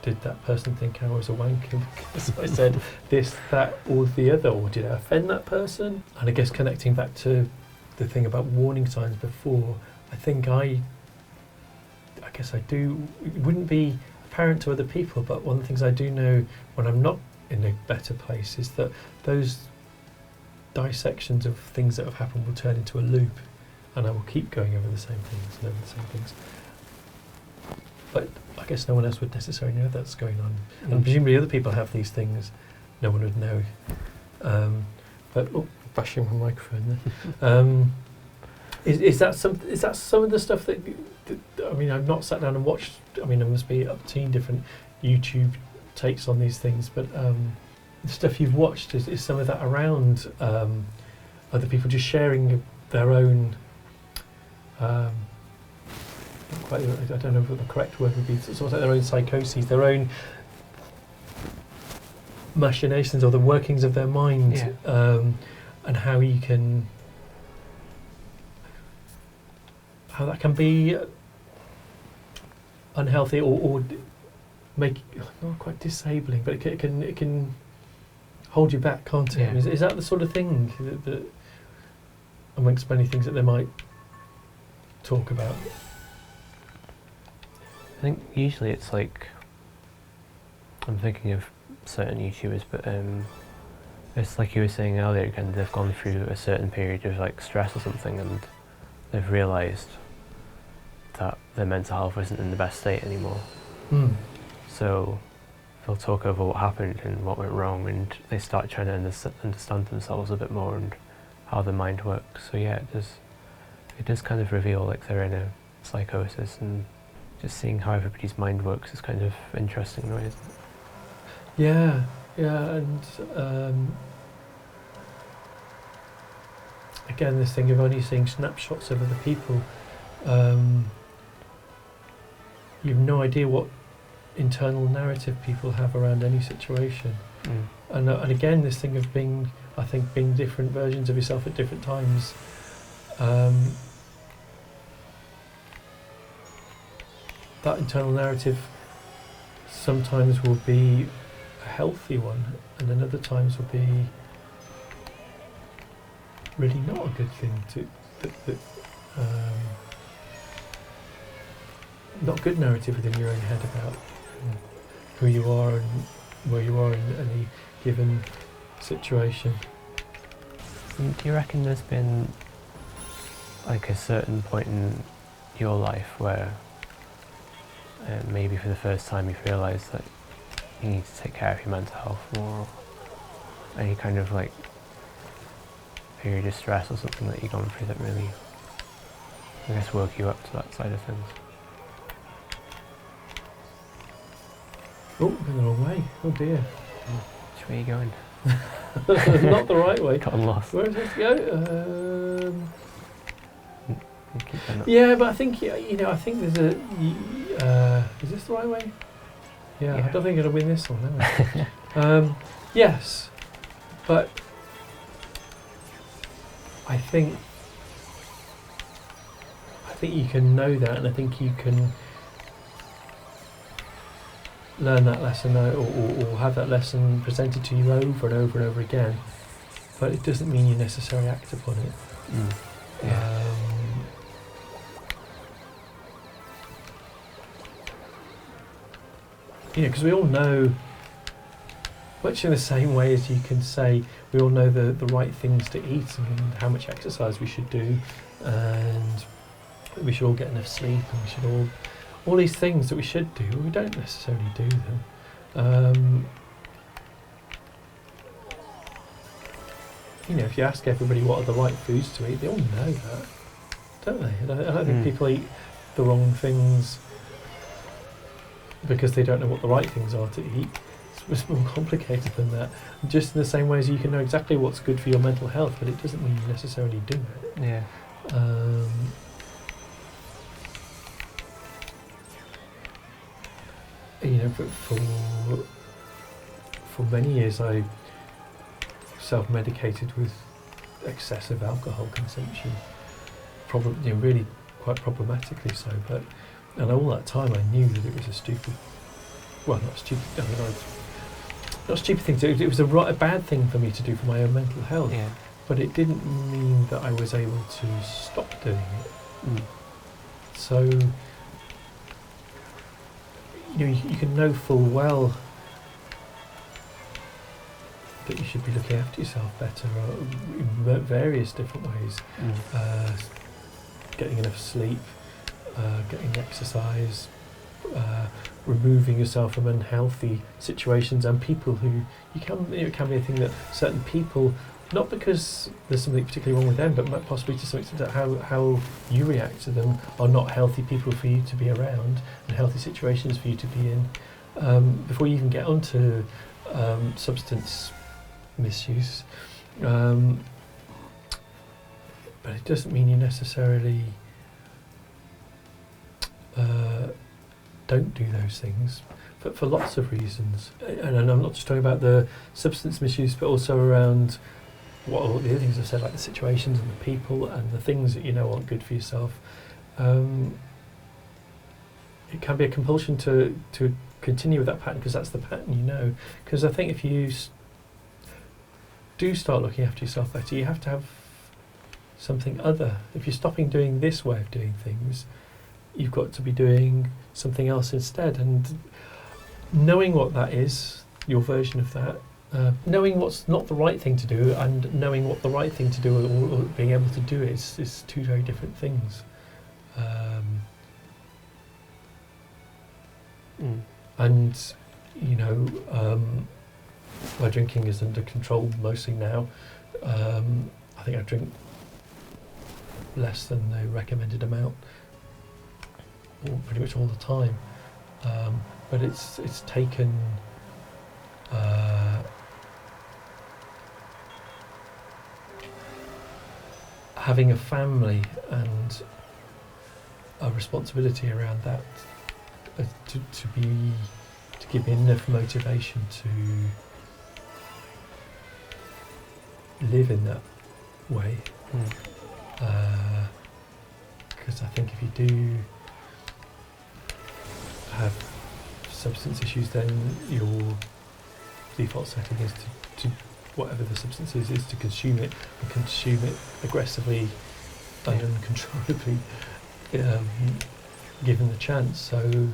did that person think I was a wanker because I said this, that, or the other, or did I offend that person? And I guess connecting back to the thing about warning signs before, I think I guess I do, it wouldn't be apparent to other people, but one of the things I do know when I'm not in a better place is that those dissections of things that have happened will turn into a loop, and I will keep going over the same things and over the same things. But I guess no one else would necessarily know that's going on. And presumably other people have these things, no one would know. But bashing my microphone there. Is that some of the stuff that I mean, I've not sat down and watched. I mean, there must be up to different YouTube takes on these things, but the stuff you've watched, is some of that around other people just sharing their own not quite, I don't know what the correct word would be, sort of like their own psychoses, their own machinations or the workings of their mind, and how that can be unhealthy or make not quite disabling, but it can hold you back, can't it? Yeah. Is that the sort of thing that amongst many things that they might talk about? I think usually it's like, I'm thinking of certain YouTubers, but it's like you were saying earlier again, they've gone through a certain period of like stress or something, and they've realised that their mental health isn't in the best state anymore. So they'll talk over what happened and what went wrong, and they start trying to understand themselves a bit more and how the mind works. So yeah, it does kind of reveal like they're in a psychosis, and just seeing how everybody's mind works is kind of interesting in a way, isn't it? Yeah, and again, this thing of only seeing snapshots of other people, you've no idea what internal narrative people have around any situation. And again, this thing of being different versions of yourself at different times. That internal narrative sometimes will be a healthy one, and then other times will be really not a good thing not a good narrative within your own head about who you are and where you are in any given situation. Do you reckon there's been like a certain point in your life where maybe for the first time you've realised that you need to take care of your mental health more, or any kind of like period of stress or something that you've gone through that really, I guess, woke you up to that side of things? Oh, going the wrong way. Oh dear. Which way are you going? Not the right way. Gotten lost. Where is this to go? You keep going up. Yeah, but I think I think there's a. Is this the right way? Yeah, I don't think it'll win this one, am I? Yes, but I think you can know that, and I think you can learn that lesson or have that lesson presented to you over and over and over again, but it doesn't mean you necessarily act upon it. Because we all know, much in the same way as you can say, we all know the right things to eat and how much exercise we should do, and we should all get enough sleep, and we should all these things that we should do, we don't necessarily do them. If you ask everybody what are the right foods to eat, they all know that, don't they? And I don't think people eat the wrong things because they don't know what the right things are to eat. It's more complicated than that. Just in the same way as you can know exactly what's good for your mental health, but it doesn't mean you necessarily do it. Yeah. For many years I self-medicated with excessive alcohol consumption, probably really quite problematically so. And all that time I knew that it was not a stupid thing to do. It was a bad thing for me to do for my own mental health. Yeah. But it didn't mean that I was able to stop doing it. So you can know full well that you should be looking after yourself better in various different ways. Getting enough sleep, getting exercise, removing yourself from unhealthy situations and people who it can be a thing that certain people, not because there's something particularly wrong with them, but possibly to some extent how you react to them are not healthy people for you to be around and healthy situations for you to be in. Before you even get onto substance misuse, but it doesn't mean you necessarily don't do those things for lots of reasons. And I'm not just talking about the substance misuse, but also around what all the other things I've said, like the situations and the people and the things that you know aren't good for yourself. It can be a compulsion to continue with that pattern because that's the pattern you know. Because I think if you do start looking after yourself better, you have to have something other. If you're stopping doing this way of doing things, you've got to be doing something else instead. And knowing what that is, your version of that, knowing what's not the right thing to do and knowing what the right thing to do or being able to do it is two very different things. And, you know, my drinking is under control mostly now. I think I drink less than the recommended amount pretty much all the time. But it's taken having a family and a responsibility around that to give me enough motivation to live in that way. Because I think if you do have substance issues, then your default setting is to whatever the substance is to consume it, and consume it aggressively and uncontrollably, given the chance. So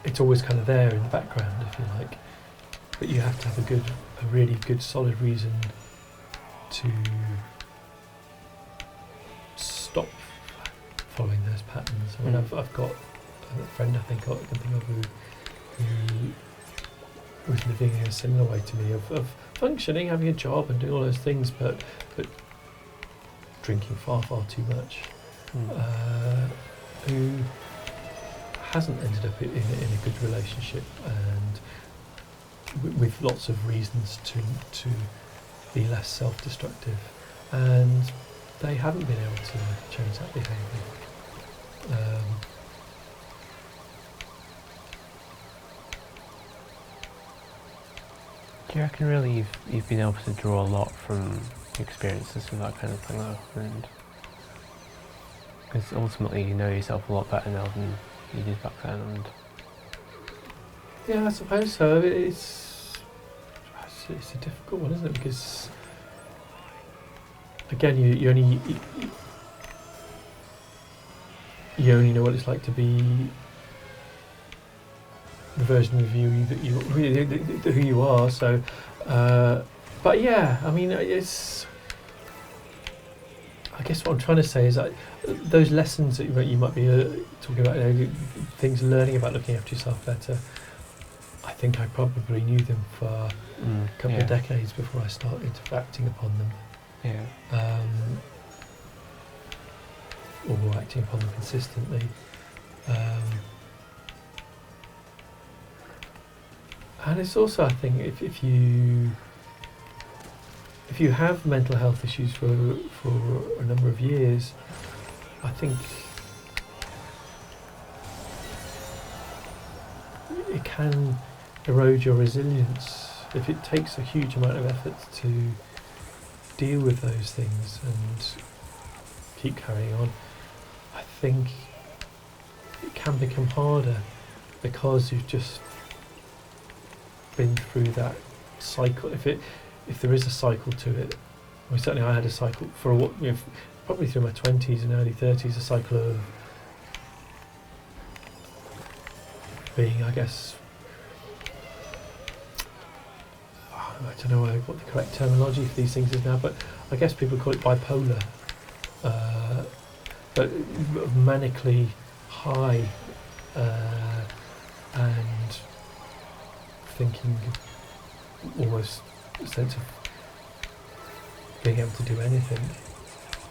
it's always kind of there in the background, if you like, but you have to have a really good solid reason to stop following those patterns. I mean, I've got a friend I can think of who was living in a similar way to me of functioning, having a job and doing all those things, but drinking far too much. Who hasn't ended up in a good relationship, and with lots of reasons to be less self-destructive, and they haven't been able to change that behaviour. Do you reckon really you've been able to draw a lot from experiences with that kind of thing though? And because ultimately you know yourself a lot better now than you did back then. And yeah, I suppose so. It's a difficult one, isn't it? Because again, you only know what it's like to be the version of you that who you are. So, but yeah, I mean, it's. I guess what I'm trying to say is that those lessons that you might be talking about, things learning about looking after yourself better. I think I probably knew them for a couple of decades before I started acting upon them. Or acting upon them consistently. And it's also, I think, if you have mental health issues for a number of years, I think it can erode your resilience if it takes a huge amount of effort to deal with those things and keep carrying on. I think it can become harder because you've just been through that cycle. If there is a cycle to it, well, certainly I had a cycle for probably through my 20s and early 30s, a cycle of being, I guess, I don't know what the correct terminology for these things is now, but I guess people call it bipolar, but manically high, and thinking almost a sense of being able to do anything,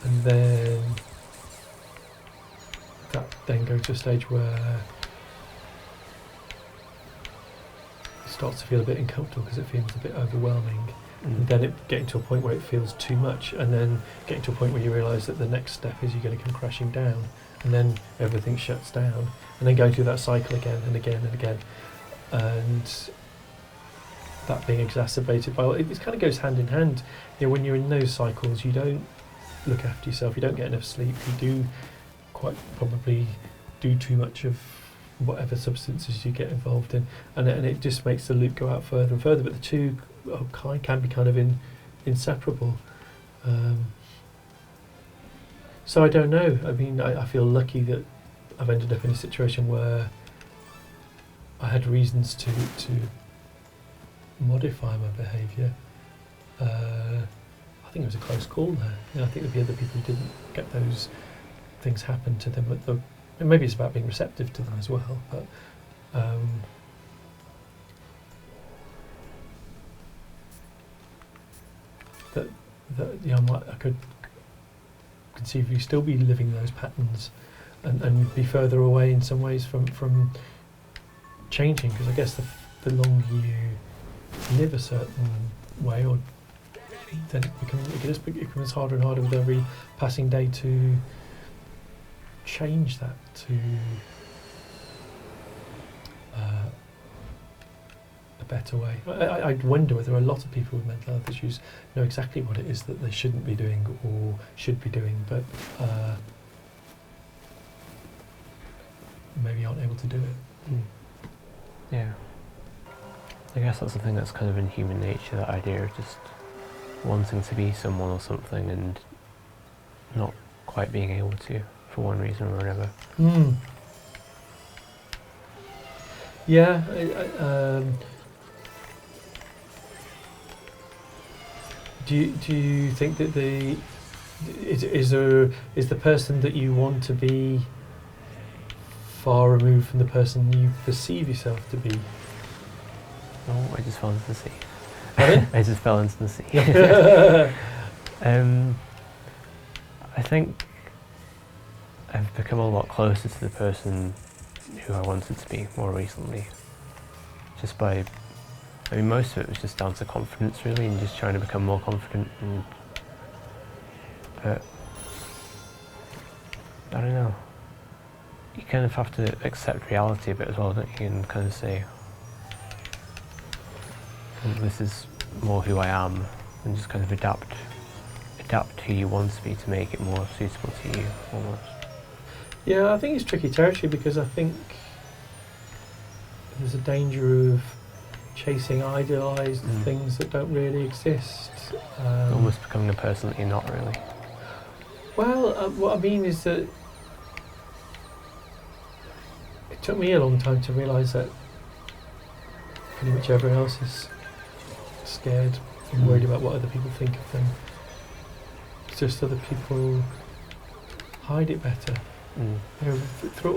and then that then goes to a stage where it starts to feel a bit uncomfortable because it feels a bit overwhelming, And then getting to a point where it feels too much, and then getting to a point where you realise that the next step is you're going to come crashing down, and then everything shuts down, and then going through that cycle again and again and again, and that being exacerbated by it kind of goes hand in hand. When you're in those cycles, you don't look after yourself, you don't get enough sleep, you do quite probably do too much of whatever substances you get involved in, and it just makes the loop go out further and further. But the two can be kind of inseparable. So I don't know. I mean, I feel lucky that I've ended up in a situation where I had reasons to modify my behaviour. I think it was a close call there. I think there'd be other people who didn't get those things happen to them. And maybe it's about being receptive to them as well. But I could conceivably still be living those patterns and be further away in some ways from changing, because I guess the longer you live a certain way, or then it becomes harder and harder with every passing day to change that to a better way. I wonder whether a lot of people with mental health issues know exactly what it is that they shouldn't be doing or should be doing, but maybe aren't able to do it. Yeah. I guess that's the thing that's kind of in human nature, that idea of just wanting to be someone or something and not quite being able to, for one reason or another. Yeah. Do you think that is the person that you want to be far removed from the person you perceive yourself to be? Oh, I just fell into the sea. Pardon? I just fell into the sea. I think I've become a lot closer to the person who I wanted to be more recently. Just by, I mean, most of it was just down to confidence really, and just trying to become more confident. But I don't know. You kind of have to accept reality a bit as well, don't you? And kind of say, this is more who I am, and just kind of adapt who you want to be to make it more suitable to you, almost. Yeah, I think it's tricky territory, because I think there's a danger of chasing idealised things that don't really exist. Almost becoming a person that you're not really. Well, what I mean is that it took me a long time to realise that pretty much everyone else is scared and worried about what other people think of them. It's just other people hide it better.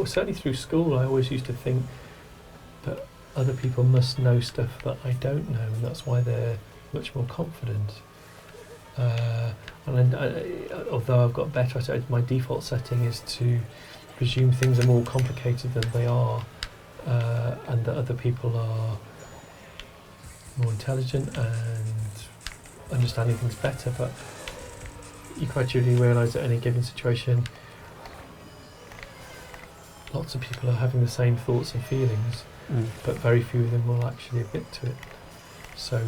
Certainly through school, I always used to think that other people must know stuff that I don't know, and that's why they're much more confident. And although I've got better at it, my default setting is to presume things are more complicated than they are, and that other people are more intelligent and understanding things better. But you gradually realise that in any given situation, lots of people are having the same thoughts and feelings, but very few of them will actually admit to it. So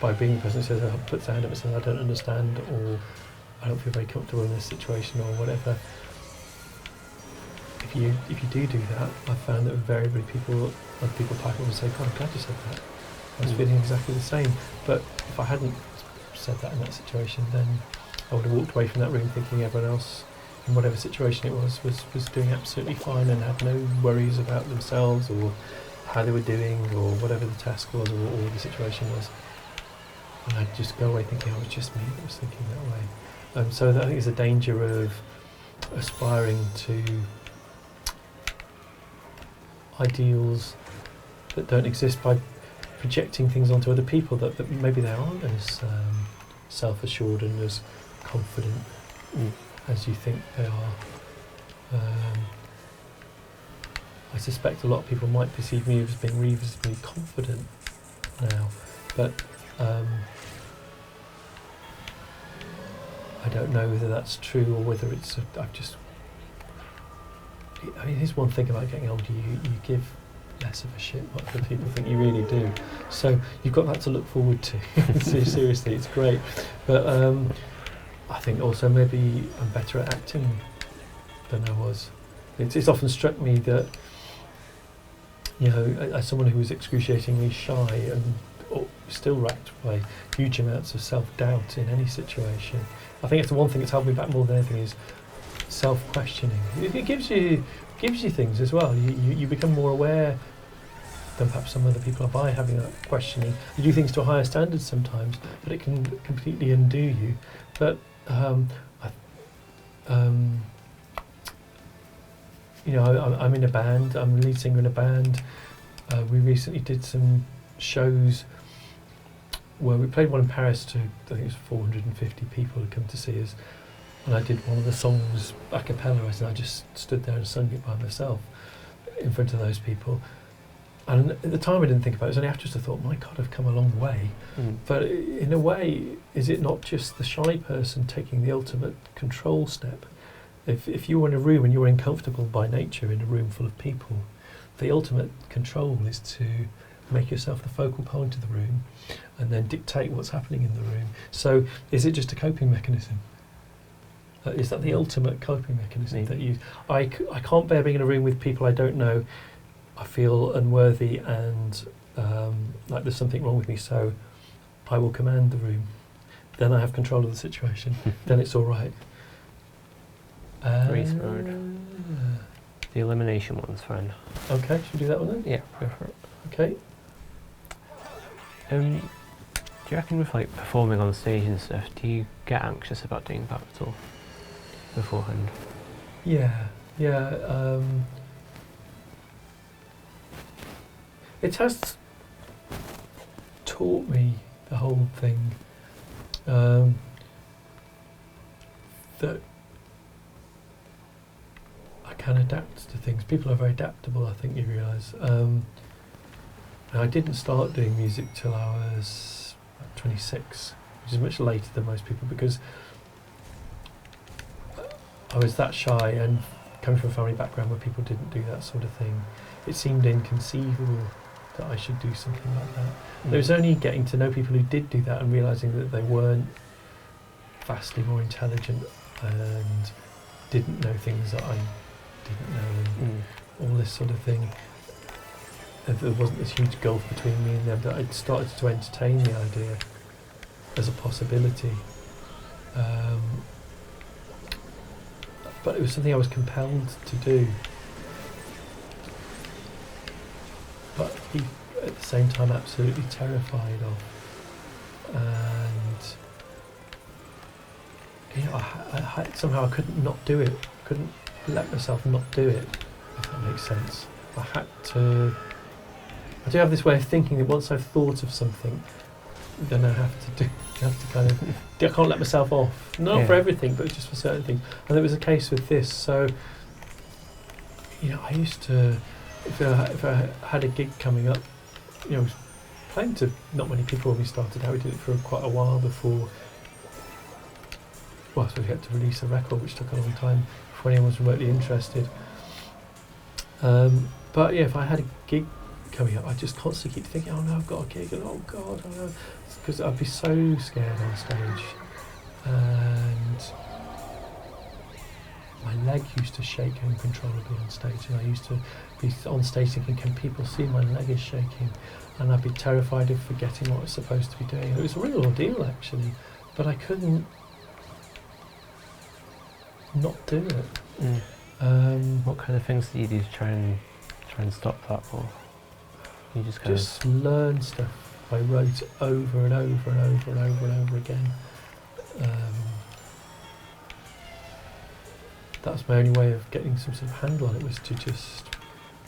by being the person who says, puts their hand up and says, I don't understand, or I don't feel very comfortable in this situation, or whatever, if you do that, I've found that very, very other people pipe up and say, God, I'm glad you said that. I was feeling exactly the same. But if I hadn't said that in that situation, then I would have walked away from that room thinking everyone else, in whatever situation it was doing absolutely fine and had no worries about themselves or how they were doing or whatever the task was or the situation was. And I'd just go away thinking, it was just me that was thinking that way. So I think there's a danger of aspiring to ideals that don't exist by projecting things onto other people that maybe they aren't as self-assured and as confident as you think they are. I suspect a lot of people might perceive me as being reasonably confident now, but don't know whether that's true or whether it's I mean, here's one thing about getting older, you give less of a shit what other people think. You really do. So you've got that to look forward to. Seriously, it's great. But I think also maybe I'm better at acting than I was. It's often struck me that, you know, as someone who was excruciatingly shy and still racked by huge amounts of self-doubt in any situation, I think it's the one thing that's held me back more than anything is self-questioning. It gives you things as well. You become more aware than perhaps some other people are by having that questioning. You do things to a higher standard sometimes, but it can completely undo you. But you know, I'm in a band. I'm the lead singer in a band. We recently did some shows where we played one in Paris to, I think it was 450 people had come to see us. And I did one of the songs a cappella, and I just stood there and sung it by myself in front of those people. And at the time I didn't think about it. It was only afterwards I thought, my God, I've come a long way. But in a way, is it not just the shy person taking the ultimate control step? If you were in a room and you were uncomfortable by nature in a room full of people, the ultimate control is to make yourself the focal point of the room and then dictate what's happening in the room. So is it just a coping mechanism? Is that the ultimate coping mechanism that you... I can't bear being in a room with people I don't know. I feel unworthy and like there's something wrong with me, so I will command the room. Then I have control of the situation. Then it's all right. Race mode. The elimination one's fine. Okay, should we do that one then? Yeah, go for it. Okay. Do you reckon with like performing on stage and stuff, do you get anxious about doing that at all beforehand? Yeah. It has taught me the whole thing that I can adapt to things. People are very adaptable, I think you realise. And I didn't start doing music till I was 26, which is much later than most people because I was that shy, and coming from a family background where people didn't do that sort of thing, it seemed inconceivable that I should do something like that. It was only getting to know people who did do that and realising that they weren't vastly more intelligent and didn't know things that I didn't know and all this sort of thing. And there wasn't this huge gulf between me and them, that I'd started to entertain the idea as a possibility. But it was something I was compelled to do. But at the same time absolutely terrified of. And you know, I somehow I couldn't not do it. Couldn't let myself not do it, if that makes sense. I had to. I do have this way of thinking that once I've thought of something, then I have to kind of. I can't let myself off. Not for everything, but just for certain things. And it was the case with this. So, you know, I used to, if I had a gig coming up, you know, I was playing to not many people when we started out. We did it for quite a while before. Well, so we had to release a record, which took a long time before anyone was remotely interested. But yeah, if I had a gig coming up, I just constantly keep thinking, oh no, I've got a gig, and oh God, oh no, because I'd be so scared on stage, and my leg used to shake uncontrollably on stage, and I used to be on stage thinking, can people see my leg is shaking? And I'd be terrified of forgetting what I was supposed to be doing. It was a real ordeal actually, but I couldn't not do it. What kind of things do you do to try and stop that, or you just learn stuff I wrote over and over and over and over and over again. That was my only way of getting some sort of handle on it, was to just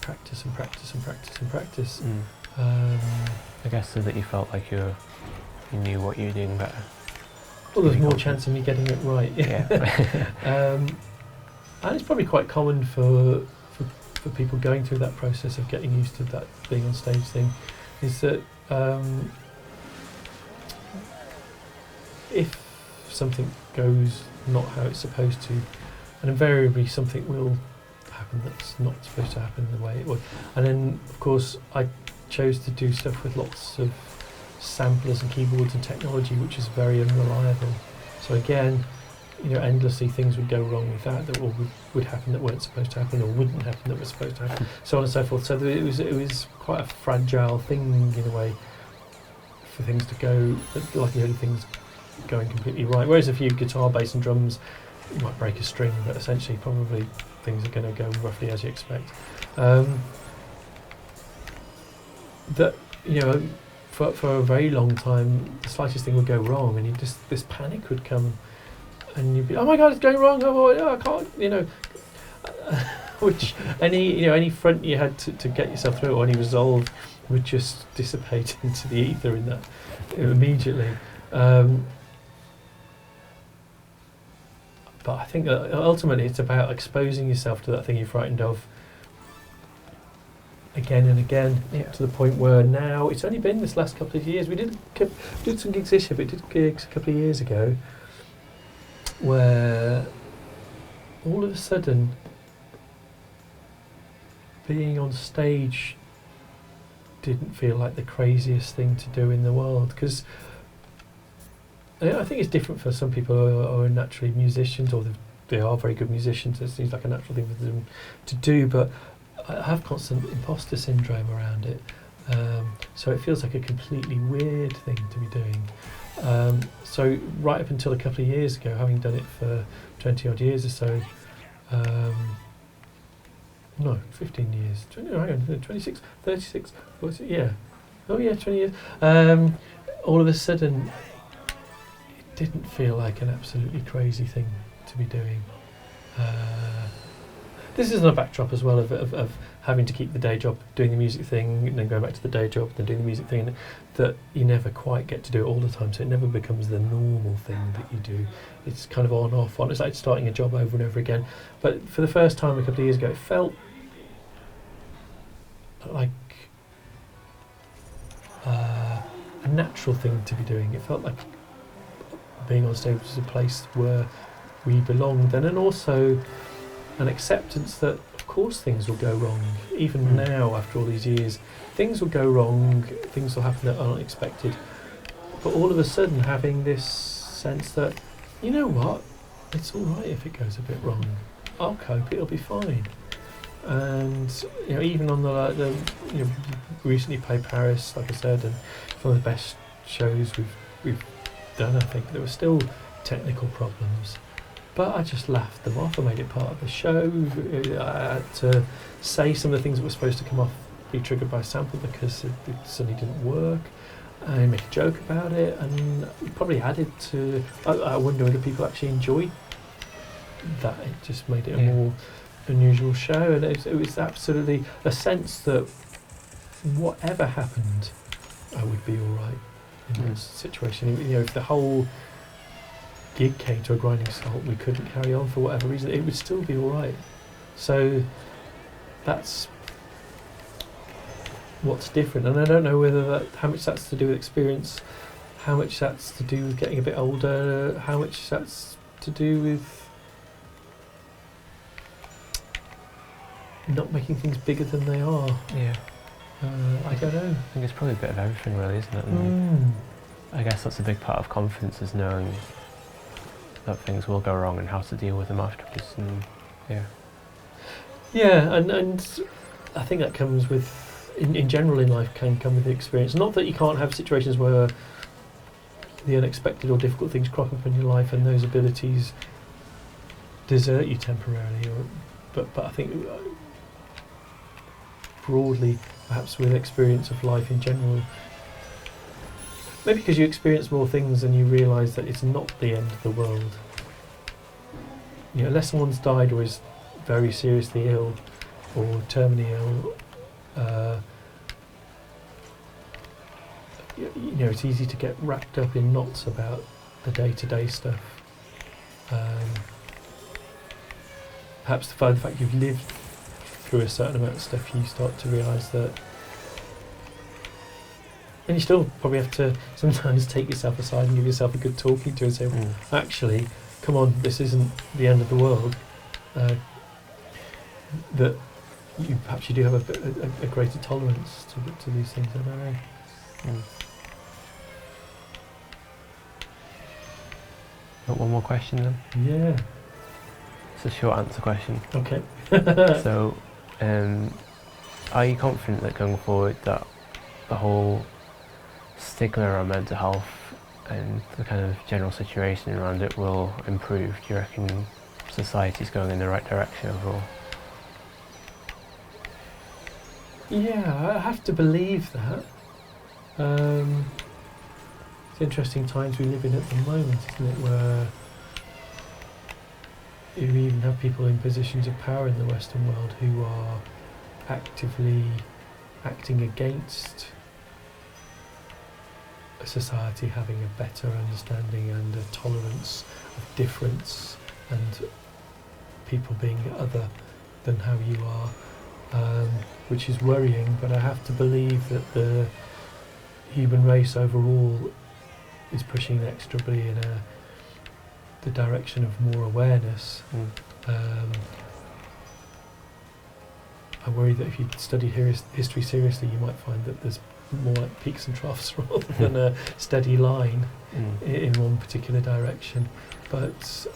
practice and practice and practice and practice. I guess so that you felt like you knew what you were doing better. Well, there's more chance of me getting it right. Yeah. And it's probably quite common for people going through that process of getting used to that being on stage thing, is that if something goes not how it's supposed to, and invariably something will happen that's not supposed to happen the way it would. And then, of course, I chose to do stuff with lots of samplers and keyboards and technology, which is very unreliable. So again, endlessly things would go wrong with that would happen that weren't supposed to happen, or wouldn't happen that were supposed to happen, so on and so forth. So it was quite a fragile thing in a way for things to go, the likelihood of things going completely right. Whereas if you guitar, bass and drums, you might break a string, but essentially probably things are going to go roughly as you expect. For a very long time, the slightest thing would go wrong, and this panic would come, and you'd be, oh my God, it's going wrong! Oh, I can't, which any front you had to get yourself through, or any resolve, would just dissipate into the ether in that immediately. But I think that ultimately it's about exposing yourself to that thing you're frightened of again and again, to the point where now it's only been this last couple of years. We did some gigs this year, but did gigs a couple of years ago where all of a sudden being on stage didn't feel like the craziest thing to do in the world, because I think it's different for some people who are naturally musicians, or they are very good musicians. It seems like a natural thing for them to do, but I have constant imposter syndrome around it. So it feels like a completely weird thing to be doing. So right up until a couple of years ago, having done it for 20 odd years or so, 15 years, 26, 36, 40, yeah. Oh yeah, 20 years. All of a sudden, it didn't feel like an absolutely crazy thing to be doing. This is in a backdrop as well of having to keep the day job, doing the music thing, and then going back to the day job, then doing the music thing, that you never quite get to do it all the time, so it never becomes the normal thing that you do. It's kind of on, off, on. It's like starting a job over and over again. But for the first time a couple of years ago, it felt like a natural thing to be doing. It felt like being on stage was a place where we belonged, and then also an acceptance that of course things will go wrong. Even now, after all these years, things will go wrong, things will happen that are unexpected, but all of a sudden having this sense that, you know what, it's alright if it goes a bit wrong, I'll cope, it'll be fine. And even on the recently played Paris, like I said, and one of the best shows we've done, I think there were still technical problems, but I just laughed them off. I made it part of the show. I had to say some of the things that were supposed to come off, be triggered by a sample, because it suddenly didn't work, and make a joke about it, and it probably added to, I wonder whether people actually enjoyed that. It just made it a more unusual show, and it was absolutely a sense that whatever happened, I would be alright in this situation. If the whole gig came to a grinding halt, we couldn't carry on for whatever reason, it would still be alright. So that's what's different, and I don't know whether how much that's to do with experience, how much that's to do with getting a bit older, how much that's to do with not making things bigger than they are. I don't know. I think it's probably a bit of everything, really, isn't it? And I guess that's a big part of confidence, is knowing that things will go wrong and how to deal with them afterwards. And and I think that comes with, in general in life, can come with the experience. Not that you can't have situations where the unexpected or difficult things crop up in your life and those abilities desert you temporarily, but I think broadly, perhaps with experience of life in general, maybe because you experience more things and you realise that it's not the end of the world. Unless someone's died or is very seriously ill or terminally ill, it's easy to get wrapped up in knots about the day-to-day stuff. Perhaps the fact you've lived through a certain amount of stuff, you start to realise that And you still probably have to sometimes take yourself aside and give yourself a good talking to and say, well, actually, come on, this isn't the end of the world. That perhaps you do have a greater tolerance to these things. I don't know. Got one more question then? Yeah. It's a short answer question. Okay. So, are you confident that going forward that the whole stigma around mental health and the kind of general situation around it will improve? Do you reckon society's going in the right direction overall? Yeah, I have to believe that. It's interesting times we live in at the moment, isn't it, where you even have people in positions of power in the Western world who are actively acting against a society having a better understanding and a tolerance of difference and people being other than how you are, which is worrying, but I have to believe that the human race overall is pushing inexorably in the direction of more awareness. I worry that if you study history seriously, you might find that there's more like peaks and troughs rather than a steady line in one particular direction. But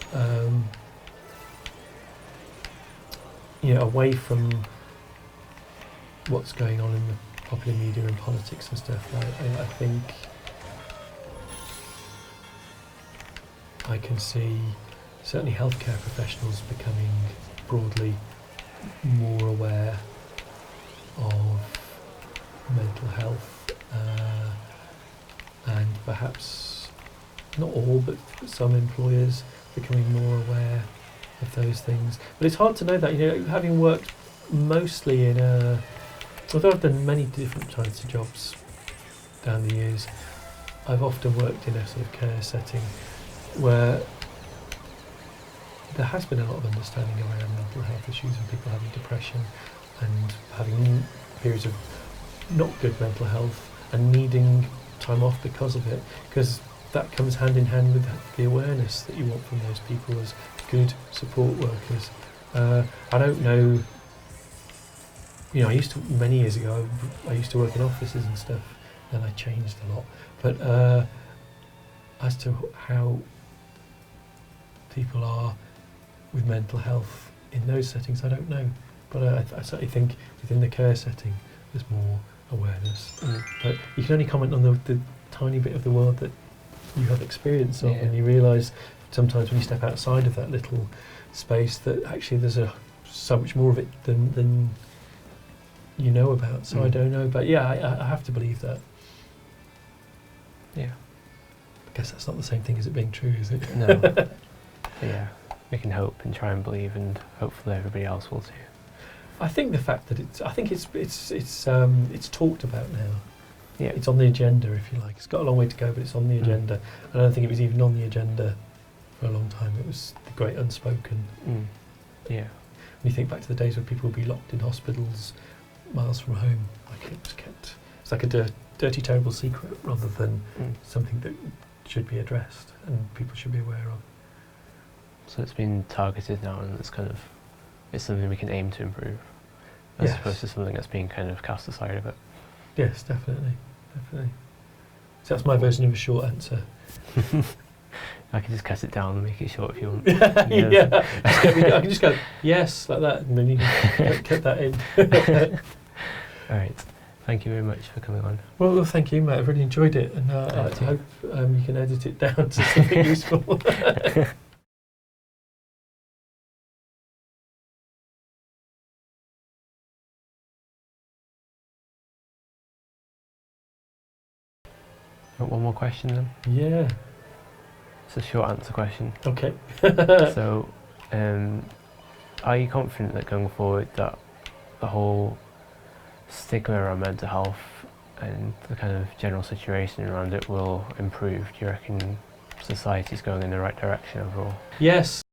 away from what's going on in the popular media and politics and stuff, I think I can see certainly healthcare professionals becoming broadly more aware of mental health, and perhaps not all, but some employers becoming more aware of those things. But it's hard to know that, having worked mostly although I've done many different kinds of jobs down the years, I've often worked in a sort of care setting where there has been a lot of understanding around mental health issues and people having depression and having periods of not good mental health and needing time off because of it, because that comes hand in hand with the awareness that you want from those people as good support workers. I don't know, many years ago, I used to work in offices and stuff, and I changed a lot. But as to how people are with mental health in those settings, I don't know. But I certainly think within the care setting, there's more awareness. But you can only comment on the tiny bit of the world that you have experience of, and you realise sometimes when you step outside of that little space that actually there's so much more of it than you know about. So I don't know, but I have to believe that. Yeah. I guess that's not the same thing as it being true, is it? No. But we can hope and try and believe, and hopefully everybody else will too. I think the fact that it's talked about now. Yeah. It's on the agenda, if you like. It's got a long way to go, but it's on the agenda. I don't think it was even on the agenda for a long time. It was the great unspoken. Yeah. When you think back to the days when people would be locked in hospitals miles from home, like it was kept. It's like a dirty, terrible secret rather than something that should be addressed and people should be aware of. So it's been targeted now, and it's something we can aim to improve, as opposed to something that's being kind of cast aside a bit. Yes, definitely. So that's my version of a short answer. I can just cut it down and make it short if you want. Yeah. I can just go, yes, like that, and then you can cut that in. Alright. Thank you very much for coming on. Well, thank you, Matt. I've really enjoyed it, and I hope you can edit it down to something useful. Got one more question then? Yeah. It's a short answer question. Okay. So, are you confident that going forward that the whole stigma around mental health and the kind of general situation around it will improve? Do you reckon society's going in the right direction overall? Yes.